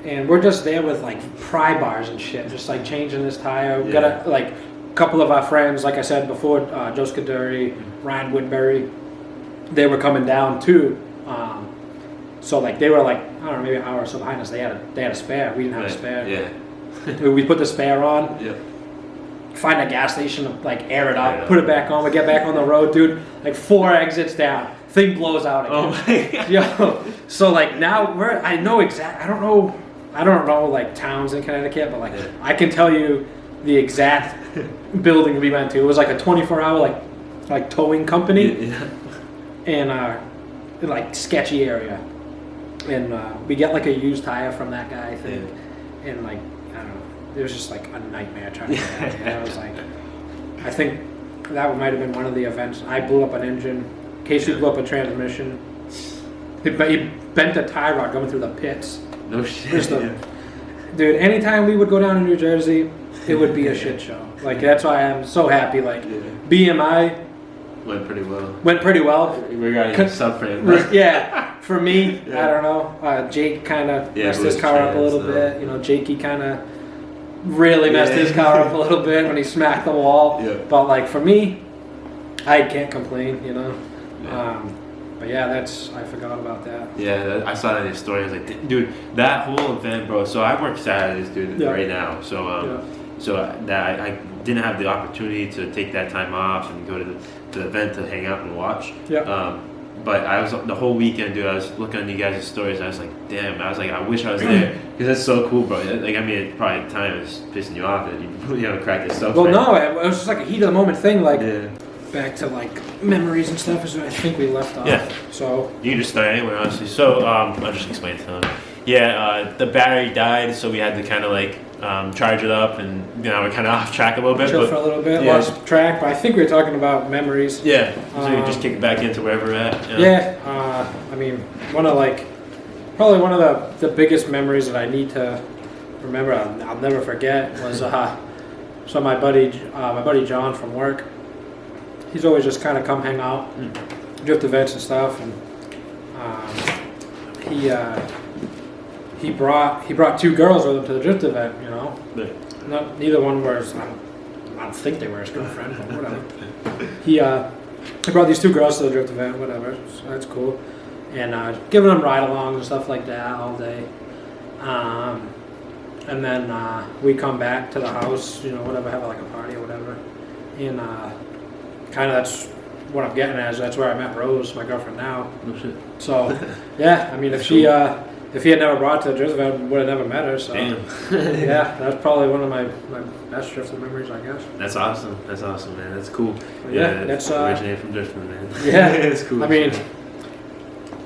and we're just there with like pry bars and shit, just like changing this tire. We got a couple of our friends, like I said before, Joe Scuderi, Ryan Woodbury, they were coming down too. So like they were like, I don't know, maybe an hour or so behind us. They had a spare. We didn't have a spare. Yeah. We put the spare on. Yep. Find a gas station to like air it up, put it back on. We get back on the road, dude. Like 4 exits down, thing blows out again. Oh my God. Yo, so like now I know exact. I don't know like towns in Connecticut, but like I can tell you the exact building we went to. It was like a 24-hour like towing company, and like sketchy area. And we get like a used tire from that guy, I think, and like I don't know, it was just like a nightmare trying to get out. And I was like, I think that might have been one of the events. I blew up an engine. Casey blew up a transmission. He bent a tie rod going through the pits. No shit. Dude, anytime we would go down to New Jersey, it would be a shit show. Like that's why I'm so happy. Like BMI went pretty well. We got a subframe. Yeah. For me, I don't know. Jake kind of messed his car up a little bit. You know, Jakey kind of really messed his car up a little bit when he smacked the wall. Yeah. But like for me, I can't complain. You know. Yeah. But yeah, I forgot about that. Yeah, I saw that in your story. I was like, dude, that whole event, bro. So I work Saturdays, dude, right now. So that I didn't have the opportunity to take that time off and go to the event to hang out and watch. Yeah. But I was the whole weekend, dude. I was looking at you guys' stories. I was like, damn. I was like, I wish I was there because that's so cool, bro. Like, I mean, probably at the time it was pissing you off that you cracked yourself. Well, no, it was just like a heat of the moment thing. Like back to like memories and stuff is where I think we left off. Yeah. So you can just start anywhere, honestly. So I'll just explain to them. Yeah, the battery died, so we had to kind of like charge it up, and now we're kind of off track a little bit. Chill for a little bit, lost track. But I think we were talking about memories. Yeah, so you just kick it back into wherever we're at. You know? Yeah, I mean, probably one of the biggest memories that I need to remember, I'll never forget, was so my buddy John from work. He's always just kind of come hang out, drift events and stuff, and he brought 2 girls with him to the drift event. You know, neither one was. I don't think they were his girlfriend, but whatever. He brought these 2 girls to the drift event, whatever. So that's cool, and giving them ride-alongs and stuff like that all day. And then we come back to the house, you know, whatever, have like a party or whatever, and kind of that's what I'm getting at. Is that's where I met Rose, my girlfriend now. Oh shit. So yeah, I mean, if he had never brought to the drift event, I would have never met her. So yeah, that's probably one of my best drifting memories, I guess. That's awesome, man. That's cool. Yeah, that's originated from drifting, man. Yeah, it's cool. I mean,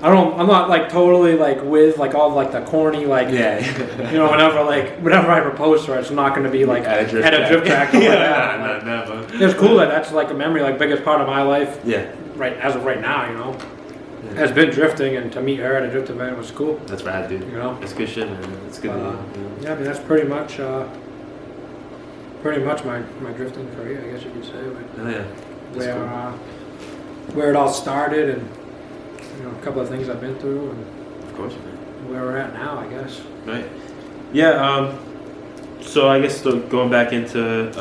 I'm not like totally like with like all like the corny like you know whenever I propose to her, it's not going to be like at a drift track. No. It's cool that's like a memory, like biggest part of my life. Yeah. Right as of right now, you know, has been drifting, and to meet her at a drift event was cool. That's rad, dude. You know, that's good shit, man. It's good. Yeah, I mean that's pretty much my drifting career, I guess you could say. Where it all started, and you know, a couple of things I've been through, and of course, man. Where we're at now, I guess. Right. Yeah. So I guess going back into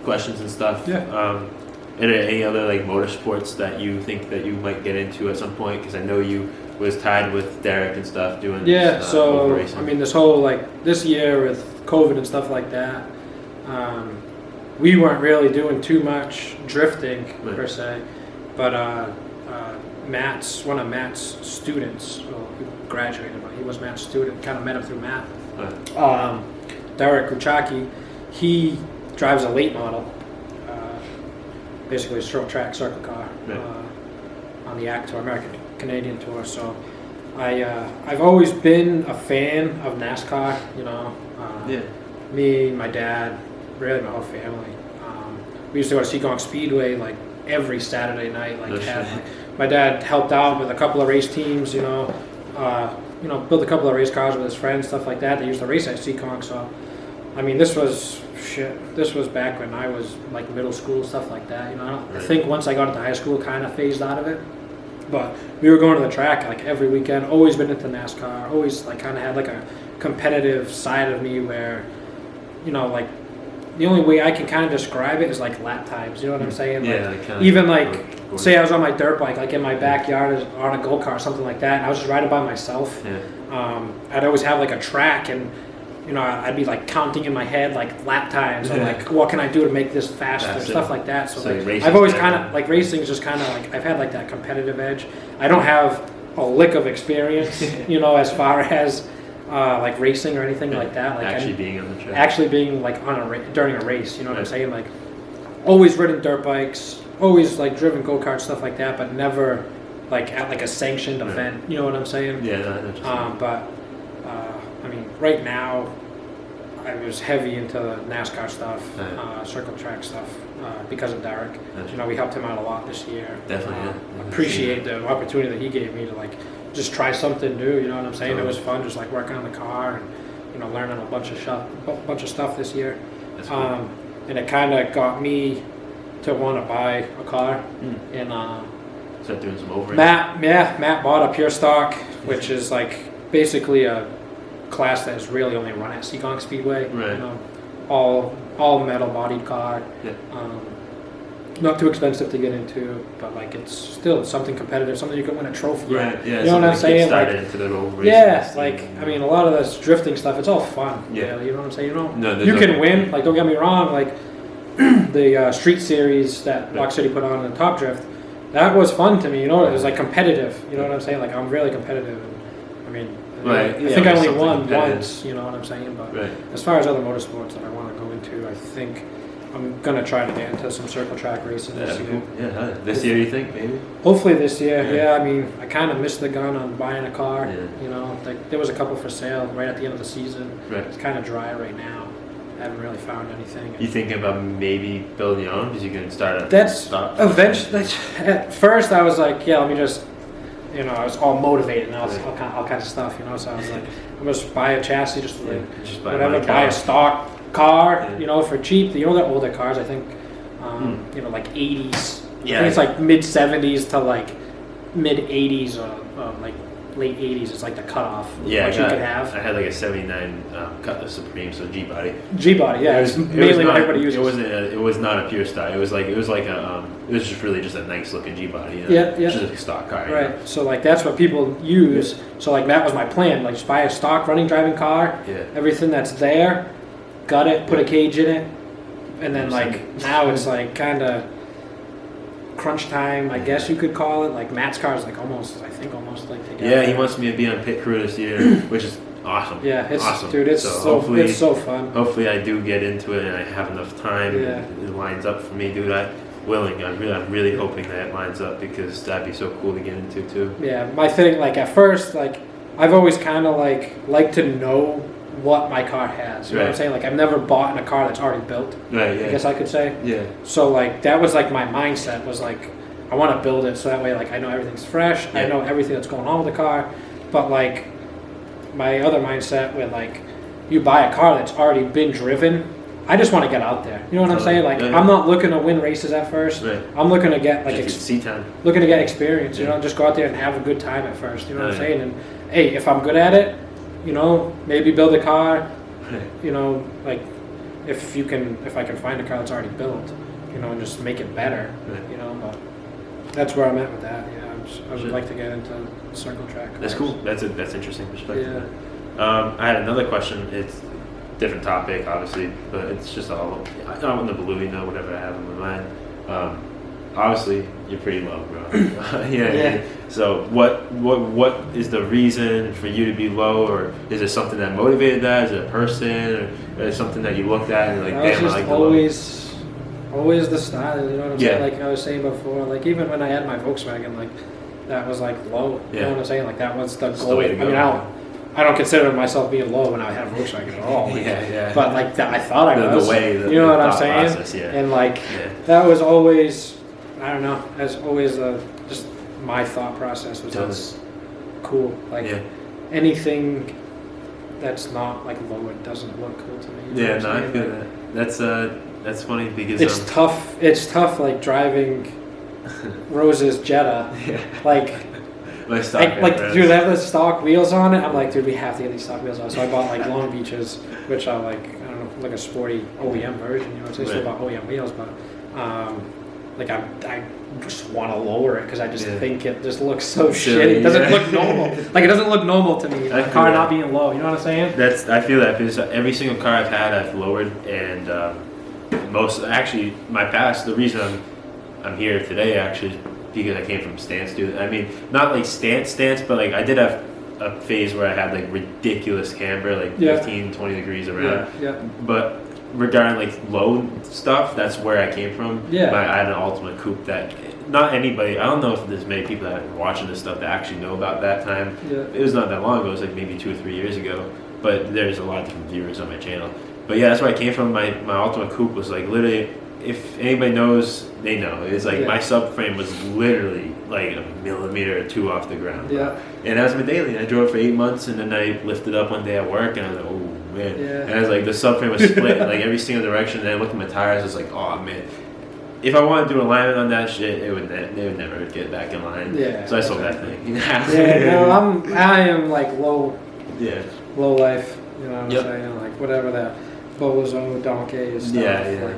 questions and stuff. Yeah. Are there any other like motorsports that you think that you might get into at some point? Because I know you was tied with Derek and stuff doing. So I mean, this whole like this year with COVID and stuff like that, we weren't really doing too much drifting per se, but one of Matt's students, well, he graduated, but he was Matt's student. Kind of met him through Matt. Right. Derek Kuchaki, he drives a late model, basically a short track circuit car on the ACT Tour, American Canadian Tour. So I've always been a fan of NASCAR. You know, me, my dad, really my whole family. We used to go to Seekonk Speedway like every Saturday night. My dad helped out with a couple of race teams. You know, built a couple of race cars with his friends, stuff like that. They used to race at Seekonk. So, I mean, this was back when I was like middle school, stuff like that. You know, I think once I got into high school, kind of phased out of it. But we were going to the track like every weekend. Always been into NASCAR. Always like kind of had like a competitive side of me where, you know, like the only way I can kind of describe it is like lap times. You know what I'm saying? Yeah. Like, even like say I was on my dirt bike, like in my backyard on a go-kart or something like that, and I was just riding by myself. Yeah. I'd always have like a track, and you know, I'd be like counting in my head like lap times, or like what can I do to make this faster, stuff like that. So like, I've always kind of like racing is just kind of like I've had like that competitive edge. I don't have a lick of experience, you know, as far as like racing or anything like that. Like actually being on the track. Actually being like on during a race, you know what I'm saying? Like always ridden dirt bikes, always like driven go-karts, stuff like that, but never like at like a sanctioned event. You know what I'm saying? Yeah. But I mean, right now I was heavy into NASCAR stuff, circle track stuff because of Derek. You know, we helped him out a lot this year. Definitely. Appreciate the opportunity that he gave me to like just try something new. You know what I'm saying? It was fun, just like working on the car and, you know, learning a bunch of stuff this year. That's cool. And it kind of got me to want to buy a car. And start doing some over. Matt bought a pure stock, which is like basically a class that is really only run at Seekonk Speedway. Right. You know, all metal bodied car. Yeah. Not too expensive to get into, but like it's still something competitive, something you can win a trophy. Right. At. Yeah. You know what I'm saying? Started like, into the road yeah. Like I mean, a lot of this drifting stuff, it's all fun. Yeah. You know what I'm saying? You know, you can win. Like don't get me wrong. Like the street series that Rock City put on in Top Drift, that was fun to me. You know, it was like competitive. You know what I'm saying? Like I'm really competitive. And, I mean, I think I only won once. You know what I'm saying? But as far as other motorsports that I want to go into, I think I'm gonna try to get into some circle track racing this year. Cool. Yeah, this year you think maybe? Hopefully this year. Yeah, I mean, I kind of missed the gun on buying a car. Yeah. You know, like, there was a couple for sale right at the end of the season. Right. It's kind of dry right now. I haven't really found anything. You thinking about maybe building your own? Because you can start. Eventually. At first, I was like, yeah, let me just. You know, I was all motivated and all kinds of stuff. You know, so I was like, I'm gonna just buy a chassis, just buy a stock car, you know, for cheap. You know, the older cars, I think, you know, like 80s. Yeah. I think it's like mid 70s to like mid 80s or like late 80s. It's like the cutoff. Yeah, what you could have. I had like a 79 Cutlass Supreme, so G body. G body, yeah. It's mainly what everybody uses. It was not a pure stock. It was just really just a nice looking G body. You know? Yeah. Just a stock car. Right. You know? So like that's what people use. Yeah. So like that was my plan. Like just buy a stock running driving car. Yeah. Everything that's there, gut it, put a cage in it, and then like now it's like kind of crunch time, I guess you could call it. Like Matt's car is like almost like together. Yeah, he wants me to be on pit crew this year, which is awesome. Yeah, it's awesome. Dude, it's it's so fun. Hopefully I do get into it and I have enough time and it lines up for me, dude. I'm really hoping that it lines up because that'd be so cool to get into too. Yeah, my thing, like at first, like I've always kind of like to know what my car has. You know what I'm saying? Like I've never bought in a car that's already built. Right, yeah. I guess I could say. Yeah. So like that was like my mindset was like I want to build it so that way like I know everything's fresh. Yeah. I know everything that's going on with the car. But like my other mindset with like you buy a car that's already been driven, I just want to get out there. You know what I'm saying? Like I'm not looking to win races at first. Right. I'm looking to get like looking to get experience. You know, just go out there and have a good time at first. You know what I'm saying? And hey, if I'm good at it, you know, maybe build a car. You know, like if I can find a car that's already built, you know, and just make it better. You know, but that's where I'm at with that. Yeah, I would like to get into circle track. That's cool. That's interesting perspective. Yeah. I had another question. It's different topic, obviously, but it's just all I don't want to believe, you know, whatever I have in my mind. Obviously, you're pretty low, bro. Yeah. So, what is the reason for you to be low, or is it something that motivated that? Is it a person, or is it something that you looked at and you're like, damn, I like the always the style. You know what I'm saying? Like I was saying before, like even when I had my Volkswagen, like that was like low. You know what I'm saying? Like that was the goal. The way to go. I mean, I don't consider myself being low when I had a Volkswagen at all. Like, but like I thought I was. You know what I'm saying? Process, and like that was always, I don't know. That's always just my thought process was that's cool. Like anything that's not like low, it doesn't look cool to me. Yeah, no, I feel that. That's funny because it's tough. It's tough, like driving Rose's Jetta. Yeah. Like dude, they have the stock wheels on it. I'm like, dude, we have to get these stock wheels on. So I bought like Long Beaches, which are like, I don't know, like a sporty OEM version. You know, so I still bought OEM wheels, but like I just want to lower it because I just think it just looks so shitty. It doesn't look normal. Like it doesn't look normal to me. The car not being low. You know what I'm saying? I feel that because every single car I've had, I've lowered, and the reason I'm here today actually is because I came from stance, dude. I mean, not like stance, but like I did have a phase where I had like ridiculous camber, like 15, 20 degrees around. Yeah. But regarding like low stuff, that's where I came from. Yeah. I had an Ultimate Coupe that not anybody, I don't know if there's many people that are watching this stuff that actually know about that time. Yeah. It was not that long ago. It was like maybe 2 or 3 years ago. But there's a lot of different viewers on my channel. But yeah, that's where I came from. My Ultimate Coupe was like literally, if anybody knows, they know. It's like my subframe was literally like a millimeter or two off the ground. Yeah. And that was my daily. I drove it for 8 months, and then I lifted up one day at work, and I was like, oh man. Yeah. And I was like, the subframe was split like every single direction. And then I looked at my tires, I was like, oh man. If I wanted to do alignment on that shit, they would never get back in line. Yeah. So I sold that thing. I am like low. Yeah. Low life. You know what I'm saying? Like whatever that Bozo donkey is stuff. Yeah.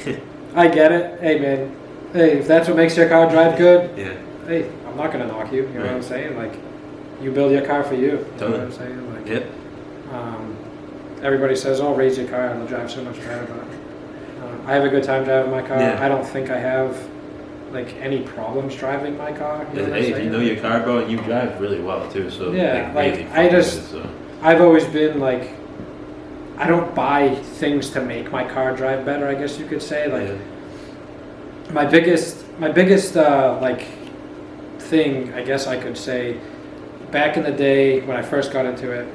Like, I get it. Hey man. Hey, if that's what makes your car drive good. Yeah. Hey, I'm not gonna knock you. You know what I'm saying? Like, you build your car for you. You know what I'm saying? Like, everybody says, "Oh, raise your car and it'll drive so much better." But I have a good time driving my car. I don't think I have like any problems driving my car. You know if you know your car, bro, and you drive really well too. So I've always been like, I don't buy things to make my car drive better, I guess you could say. Like my biggest like thing, I guess I could say, back in the day when I first got into it,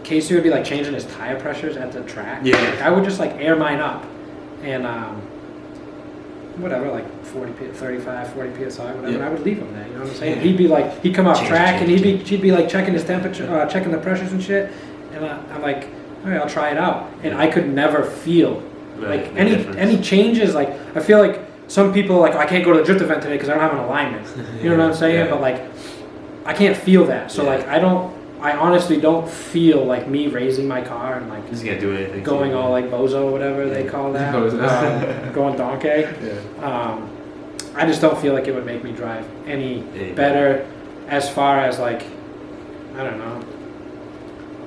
Casey would be like changing his tire pressures at the track. Yeah. Like, I would just like air mine up and whatever, like 35, 40 psi, whatever. And I would leave him there. You know what I'm saying? He'd be like, he'd come off track and she'd be like checking his temperature, checking the pressures and shit. And I'm like, all right, I'll try it out. And I could never feel like any changes. Like I feel like some people are like, oh, I can't go to the drift event today because I don't have an alignment. You know what I'm saying? But like, I can't feel that. So like, I honestly don't feel like me raising my car and like just can't do anything. Going all like bozo, whatever they call that. Going donkey. Yeah. I just don't feel like it would make me drive any better as far as like, I don't know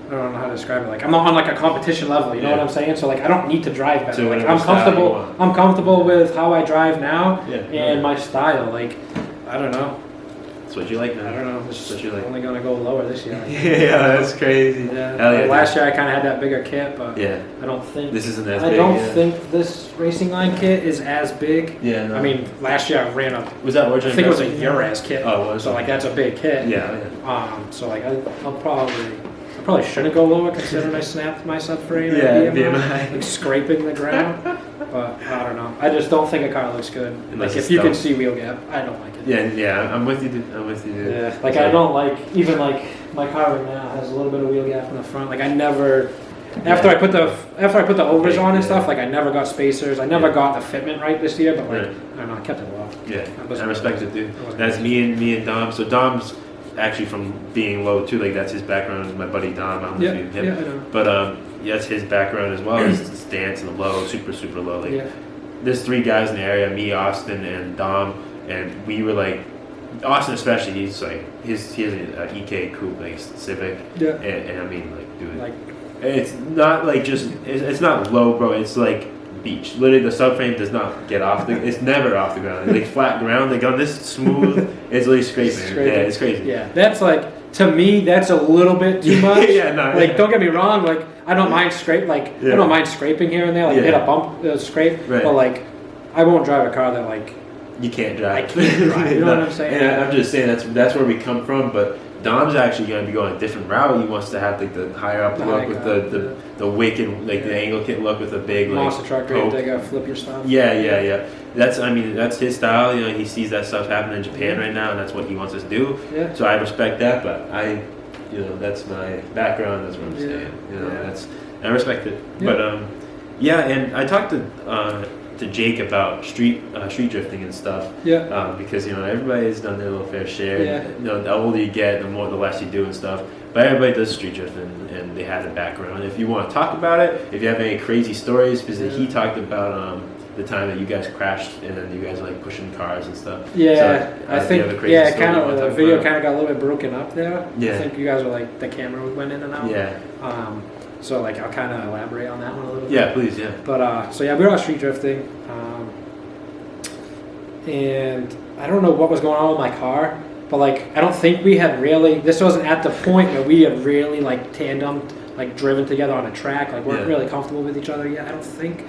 how to describe it. Like I'm not on like a competition level, you know what I'm saying? So like I don't need to drive better. So like I'm comfortable with how I drive now and my style. Like I don't know. That's what you like now. I don't know. It's only gonna go lower this year. Yeah, that's crazy. Yeah. Last year I kind of had that bigger kit, but I don't think this isn't as big. I don't think this racing line kit is as big. Yeah. No. I mean, last year I ran a. Was that originally? I think it was a Uraz kit. Oh, was so like that's a big kit. Yeah. So like I probably shouldn't go lower considering I snapped my subframe. Like scraping the ground. But I don't know. I just don't think a car looks good. Like if you can see wheel gap, I don't like it. Yeah. I'm with you, dude. Yeah. Like I don't like even like my car right now has a little bit of wheel gap in the front. Like I never. After I put the overs on and stuff, like I never got spacers. I never got the fitment right this year. But like I don't know, I kept it low. Yeah. I respect it, dude. That's me and Dom. So Dom's actually from being low too, like that's his background. My buddy Dom, I don't know if you him. Yeah, I know. But that's his background as well. Is the stance and the low, super low. Like there's 3 guys in the area, me, Austin, and Dom, and we were like, Austin especially. He's like he has an EK Coupe, like Civic. Yeah. And I mean, like, dude, like it's not like just it's not low, bro. It's like beach. Literally, the subframe does not get off it's never off the ground. It's like flat ground. Like on this smooth, it's literally scraping. Yeah, it's crazy. Yeah, that's like, to me, that's a little bit too much. Don't get me wrong. Like I don't mind I don't mind scraping here and there. Like hit a bump, scrape. Right. But like, I won't drive a car that like you can't drive. I can't drive. You know what I'm saying? And I'm just saying that's where we come from. But Dom's actually going to be going a different route. He wants to have like the higher up look with the wicked, like the angle kit look with a big monster like truck, Coupe. They got flip your stuff. Yeah. That's his style. You know, he sees that stuff happening in Japan right now, and that's what he wants us to do. Yeah. So I respect that, but that's my background. That's what I'm saying. I respect it. Yeah. But and I talked to to Jake about street drifting and stuff. Yeah. Because everybody's done their little fair share. Yeah. The older you get, the less you do and stuff. But everybody does street drifting, and they have a background. If you want to talk about it, if you have any crazy stories, because he talked about the time that you guys crashed and then you guys were like pushing cars and stuff. Yeah, so, I think kind of the video kind of got a little bit broken up there. Yeah. I think you guys were like the camera went in and out. Yeah. So like I'll kind of elaborate on that one a little bit. Yeah, please, yeah. But so yeah, we were out street drifting, and I don't know what was going on with my car, but like I don't think we had really. This wasn't at the point where we had really like tandemed, like driven together on a track. Like weren't really comfortable with each other yet. I don't think.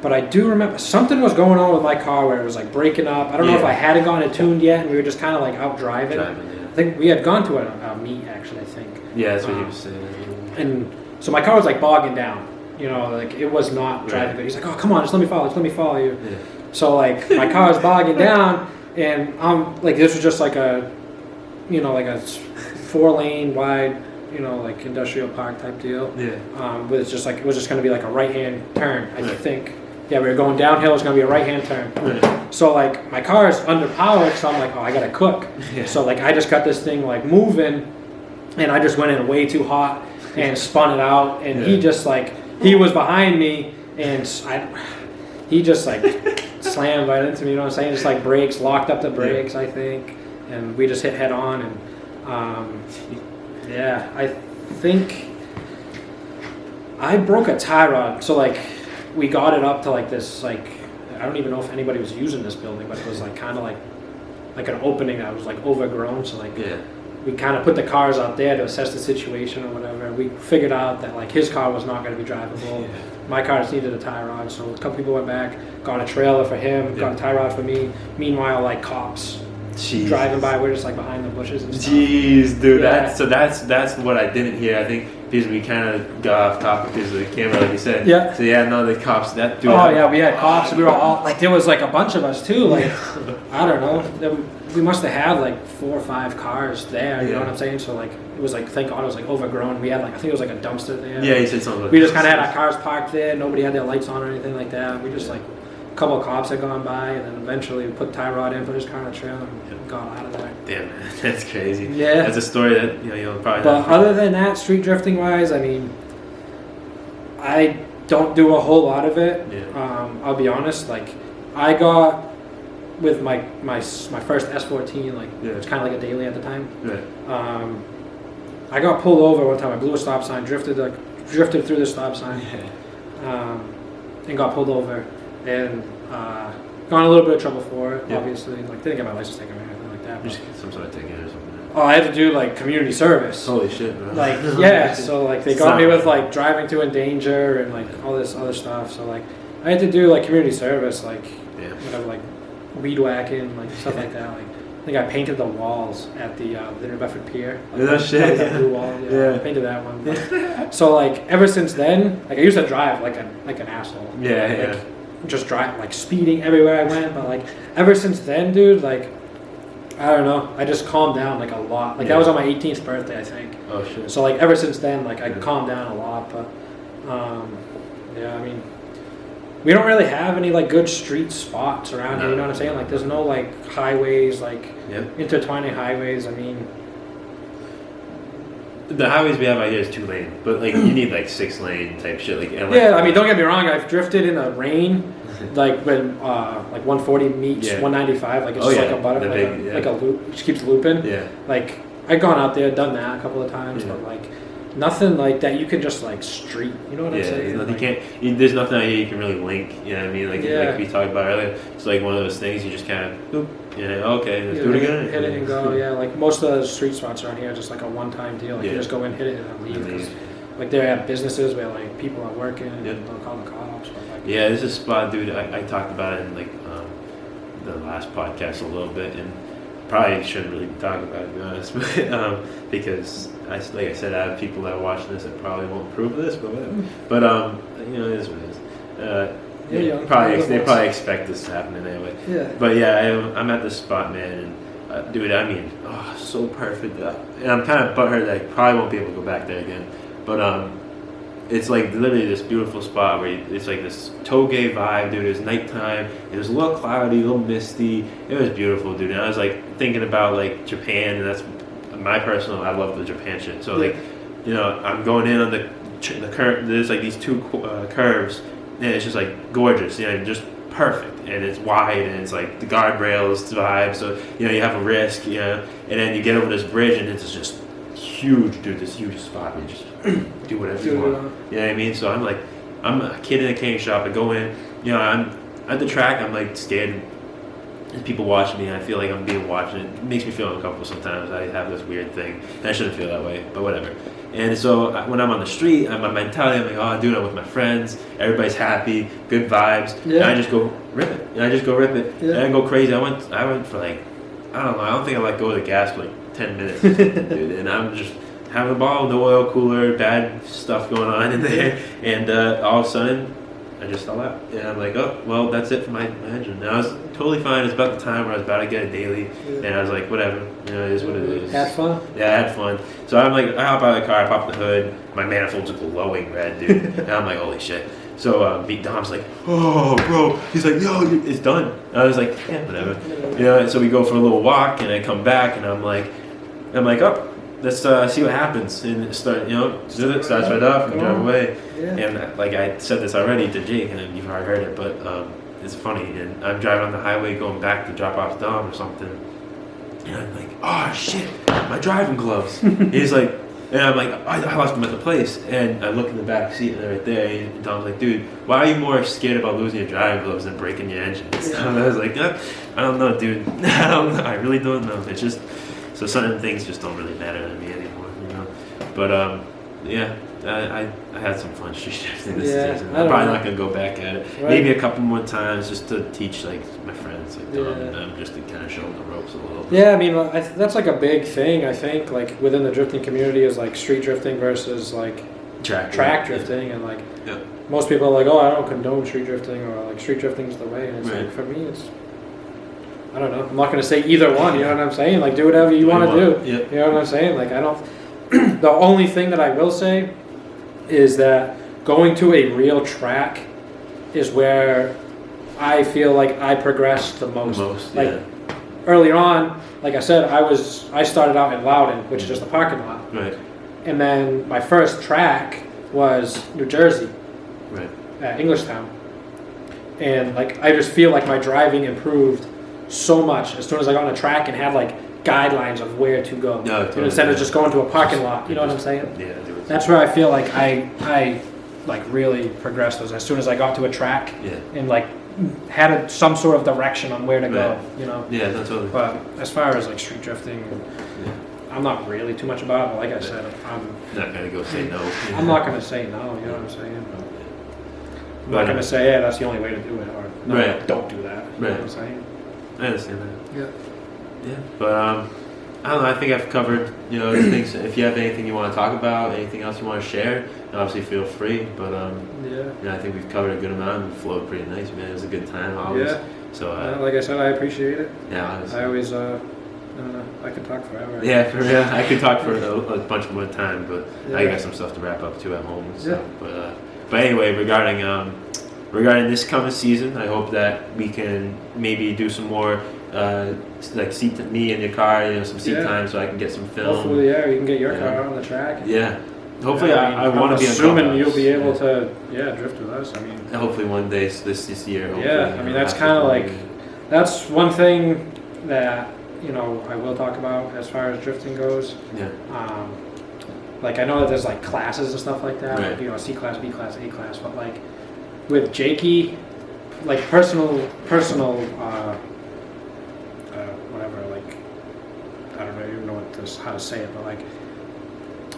But I do remember something was going on with my car where it was like breaking up. I don't know if I hadn't gotten it tuned yet, and we were just kind of like out driving. I think we had gone to a meet actually. I think. Yeah, that's what he was saying. And so my car was like bogging down. Like it was not driving good. He's like, "Oh, come on, just let me follow you." Yeah. So like my car was bogging down, and I'm like, this was just like a, like a 4-lane wide, like industrial park type deal. Yeah. But it's just like it was just going to be like a right hand turn. I think. Yeah, we were going downhill. It's going to be a right-hand turn. Right. So, like, my car is underpowered, so I'm like, oh, I got to cook. Yeah. So, like, I just got this thing, like, moving, and I just went in way too hot and spun it out. And he just, like, he was behind me, and he just, like, slammed right into me, you know what I'm saying? Just, like, brakes, locked up the brakes, I think. And we just hit head on. And, I think I broke a tie rod. So, like, we got it up to like this, like, I don't even know if anybody was using this building, but it was like kind of like an opening that was like overgrown. So like we kind of put the cars out there to assess the situation or whatever. We figured out that like his car was not going to be drivable. Yeah. My car just needed a tie rod. So a couple people went back, got a trailer for him, got a tie rod for me. Meanwhile, like cops driving by, we're just like behind the bushes and stuff. Jeez, dude, that's what I didn't hear. I think because we kind of got off topic because of the camera, like you said. Yeah. So the cops. That dude. Oh yeah, we had cops. We were all like, there was like a bunch of us too. Like, I don't know. We must have had like 4 or 5 cars there. You know what I'm saying? So like, it was like, thank God it was like overgrown. We had like, I think it was like a dumpster there. Yeah, he said something. We just kind of had our cars parked there. Nobody had their lights on or anything like that. We just like. A couple of cops had gone by, and then eventually we put tie rod in, put his car in the trailer, and got out of there. Damn, man, that's crazy. Yeah, that's a story that you'll probably. But other than that, street drifting wise, I mean, I don't do a whole lot of it. Yeah. I'll be honest. Like, I got with my first S13, like it was kind of like a daily at the time. Right. I got pulled over one time. I blew a stop sign, drifted through the stop sign, and got pulled over. And got in a little bit of trouble for it, obviously. Like, didn't get my license taken or anything like that. Just some sort of ticket or something. Oh, I had to do like community service. Holy shit, bro. Like, yeah. So like they got me with like driving to endanger and like all this other stuff. So like I had to do like community service, like whatever, like weed whacking, like stuff like that. Like I think I painted the walls at the New Bedford Pier. Like, that shit. That blue wall. I painted that one. But, so like ever since then, like I used to drive like an asshole. Yeah. Just drive, like speeding everywhere I went, but like ever since then, dude, like I don't know, I just calmed down like a lot. Like that was on my 18th birthday, I think. Oh shit. So like ever since then, like I calmed down a lot. But I mean, we don't really have any like good street spots around here. You know what I'm saying? Like there's no like highways, like intertwining highways. I mean, the highways we have out here is 2-lane, but like you need like 6-lane type shit. Like I mean, don't get me wrong. I've drifted in the rain, like when like 140 meets 195. Like it's just like a butter, like a loop, which keeps looping. Yeah. Like I've gone out there, done that a couple of times, but like nothing like that. You can just like street. You know what I'm saying? You can't. There's nothing out here you can really link. You know what I mean? Like we talked about earlier. It's like one of those things you just kind of boop. Yeah, okay, let's do it again. Hit it and go, like most of the street spots around here are just like a one-time deal. Like you just go in, hit it, and then leave. Cause, like they have businesses where like people are working and they'll call the cops. Or, like, this is a spot, dude. I talked about it in like the last podcast a little bit, and probably shouldn't really talk about it, to be honest, but, because like I said, I have people that are watching this that probably won't approve of this, but whatever. But it is what it is. They probably expect this to happen anyway. Yeah. But I'm at this spot, man, and dude, I mean, so perfect. And I'm kind of butthurt that I probably won't be able to go back there again. But it's like literally this beautiful spot where it's like this toge vibe, dude. It was nighttime. It was a little cloudy, a little misty. It was beautiful, dude. And I was like thinking about like Japan, and that's my personal. I love the Japan shit. So like, you know, I'm going in on the curve. There's like these two curves, and it's just like gorgeous. You know, just perfect. And it's wide, and it's like the guardrails vibe. So you know, you have a risk. You know, and then you get over this bridge, and it's just huge, dude. This huge spot. You just do whatever you want. You know what I mean? So I'm a kid in a cane shop. I go in. You know, I'm at the track. I'm like scared. There's people watching me, and I feel like I'm being watched. It makes me feel uncomfortable sometimes. I have this weird thing. And I shouldn't feel that way, but whatever. And so when I'm on the street, my mentality, I'm like, oh, dude, I'm with my friends. Everybody's happy, good vibes. Yeah. And I just go rip it. And And I go crazy. I went for like, I don't know. I don't think I let go of the gas for like 10 minutes, dude. And I'm just having a ball, no oil cooler, bad stuff going on in there. And all of a sudden, I just fell out. And I'm like, oh, well, that's it for my engine. And I was totally fine. It's about the time where I was about to get a daily. And I was like, whatever. You know, it is what it is. Had fun? Yeah, I had fun. So I'm like, I hop out of the car, I pop the hood. My manifold's are glowing red, dude. And I'm like, holy shit. So Dom's like, oh, bro. He's like, yo, it's done. And I was like, yeah, whatever. You know, and so we go for a little walk, and I come back, and I'm like, oh, let's see what happens. And it starts right off and drive away. Yeah. And like I said this already to Jake, and you've already heard it, but it's funny. And I'm driving on the highway going back to drop off Dom or something. And I'm like, oh shit, my driving gloves. He's like, and I'm like, I lost them at the place. And I look in the back seat, and they're right there. And Dom's like, dude, why are you more scared about losing your driving gloves than breaking your engine? Yeah. And I was like, I don't know, dude. I don't know. I really don't know. It's just, so certain things just don't really matter to me anymore, you know. But yeah, I had some fun street drifting this season. I'm probably not gonna go back at it. Right. Maybe a couple more times just to teach like my friends, like just to kind of show them the ropes a little bit. Yeah, I mean that's like a big thing. I think like within the drifting community is like street drifting versus like track drifting, and like most people are like, oh, I don't condone street drifting, or like street drifting is the way. And it's like for me, it's, I don't know. I'm not going to say either one. You know what I'm saying? Like, do whatever you want to do. Yep. You know what I'm saying? Like, I don't. The only thing that I will say is that going to a real track is where I feel like I progressed the most. Like earlier on, like I said, I started out in Loudon, which is just a parking lot. Right. And then my first track was New Jersey. Right. At Englishtown. And like I just feel like my driving improved so much as soon as I got on a track and had like guidelines of where to go. No, totally, instead of just going to a parking lot. You know what I'm saying? Yeah. That's where I feel like I like really progressed. Was as soon as I got to a track and like had some sort of direction on where to go. You know? Yeah, that's totally. But as far as like street drifting, I'm not really too much about it. But like I said, I'm not gonna go say no. I'm not gonna say no. You know what I'm saying? I'm not gonna say that's the only way to do it, or no, don't do that. You know what I'm saying? I understand that. Yeah. But I don't know. I think I've covered, you know, things. If you have anything you want to talk about, anything else you want to share, obviously feel free. But I think we've covered a good amount. We flowed pretty nice, man. It was a good time always. Yeah. So like I said, I appreciate it. Yeah. Honestly. I always I don't know. I could talk forever. Yeah, for real. I could talk for a bunch more time, but I got some stuff to wrap up too at home. So. Yeah. But anyway, regarding this coming season, I hope that we can maybe do some more like seat me in your car, you know, some seat time, so I can get some film. Hopefully, you can get your car on the track. Yeah. Hopefully, I want to be. Assuming you'll be able to, drift with us. I mean, hopefully one day this year. Hopefully, I mean that's kind of like that's one thing that I will talk about as far as drifting goes. Yeah. Like I know that there's like classes and stuff like that, like, C class, B class, A class, but like with Jakey, like personal, whatever, like I don't even know how to say it, but like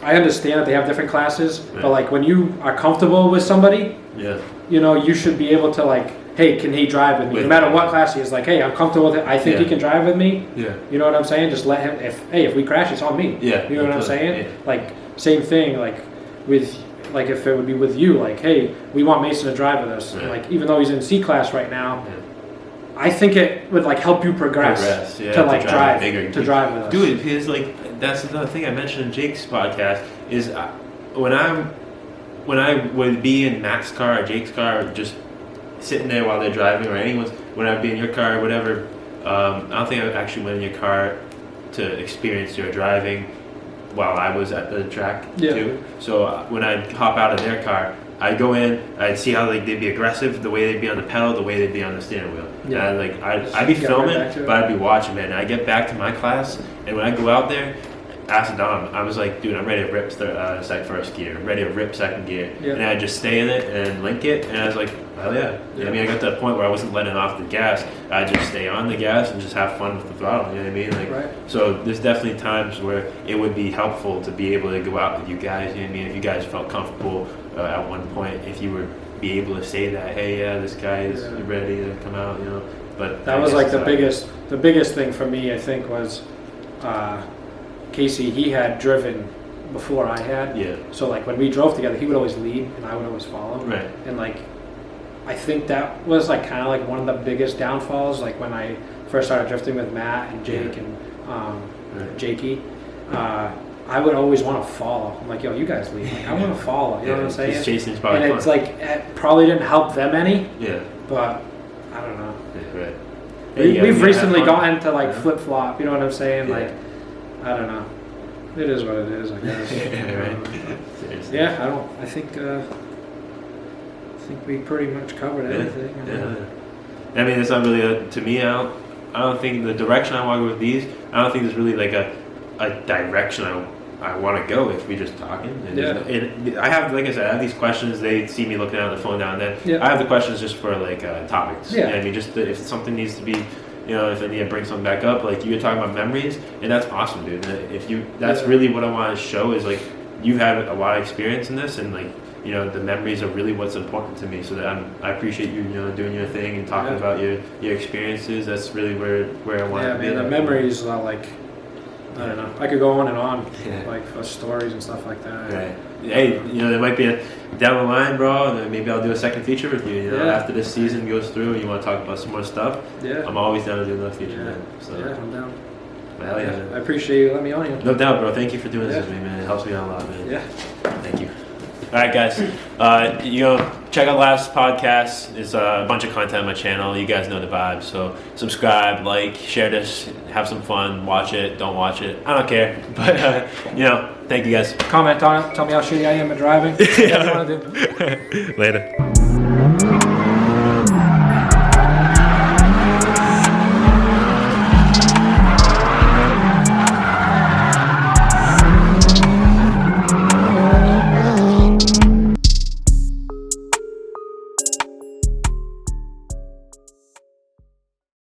I understand that they have different classes, but like when you are comfortable with somebody, you should be able to like, hey, can he drive with me? No matter what class he is, like, hey, I'm comfortable with it. I think he can drive with me. Yeah. You know what I'm saying? Just let him. If we crash, it's on me. Yeah. You know what I'm saying? Yeah. Like same thing. Like with if it would be with you, like, hey, we want Mason to drive with us. And, like even though he's in C class right now, I think it would like help you progress to like drive with us. Dude, because like that's another thing I mentioned in Jake's podcast is when I'm when I would be in Matt's car or Jake's car, or just sitting there while they're driving, or anyone's, when I'd be in your car or whatever, I don't think I actually went in your car to experience your driving while I was at the track too. So when I'd hop out of their car, I'd go in, I'd see how like they'd be aggressive, the way they'd be on the pedal, the way they'd be on the steering wheel. Yeah. And I'd be filming, but I'd be watching it. And I get back to my class, and when I go out there, ask Dom, I was like, dude, I'm ready to rip first gear, I'm ready to rip second gear, and I'd just stay in it and link it, and I was like, hell yeah. I mean, I got to the point where I wasn't letting off the gas. I'd just stay on the gas and just have fun with the throttle. You know what I mean? Like, so there's definitely times where it would be helpful to be able to go out with you guys. You know what I mean? If you guys felt comfortable at one point, if you would be able to say that, hey, yeah, this guy is ready to come out. You know, but that was like the biggest thing for me. I think was. Casey, he had driven before I had. Yeah. So like when we drove together, he would always lead and I would always follow. Right. And like, I think that was like kind of like one of the biggest downfalls. Like when I first started drifting with Matt and Jake and Jakey, I would always want to follow. I'm like, yo, you guys lead. Like, I want to follow. You know what I'm saying? Chasing's probably fun. It's like it probably didn't help them any. Yeah. But I don't know. Yeah, right. We've recently gotten to like flip flop. You know what I'm saying? Like. I don't know. It is what it is, I guess. I think we pretty much covered everything. I mean, it's not really to me. I don't think the direction I want to go with these. I don't think there's really like a direction I want to go if we just talking. And I have, like I said, I have these questions. They see me looking at the phone now and then. Yeah. I have the questions just for like topics. Yeah. You know what I mean, just if something needs to be. You know, if I need to bring something back up, like you were talking about memories, and that's awesome, dude. That's really what I want to show is like you've had a lot of experience in this, and like you know the memories are really what's important to me. So that I appreciate you, doing your thing and talking about your experiences. That's really where I want to be. Yeah, man, the memories are like I don't know. I could go on and on, like for stories and stuff like that. Right. Hey, there might be down the line, bro. And maybe I'll do a second feature with you. After this season goes through, and you want to talk about some more stuff. Yeah. I'm always down to do another feature, man. So. Yeah, I'm down. Hell yeah. I appreciate you letting me on here. No doubt, bro. Thank you for doing this with me, man. It helps me out a lot, man. Yeah. Thank you. All right, guys. Check out last podcast. It's a bunch of content on my channel. You guys know the vibe. So subscribe, like, share this, have some fun, watch it, don't watch it. I don't care. But thank you guys. Comment on it. Tell me how shitty I am at driving. Later.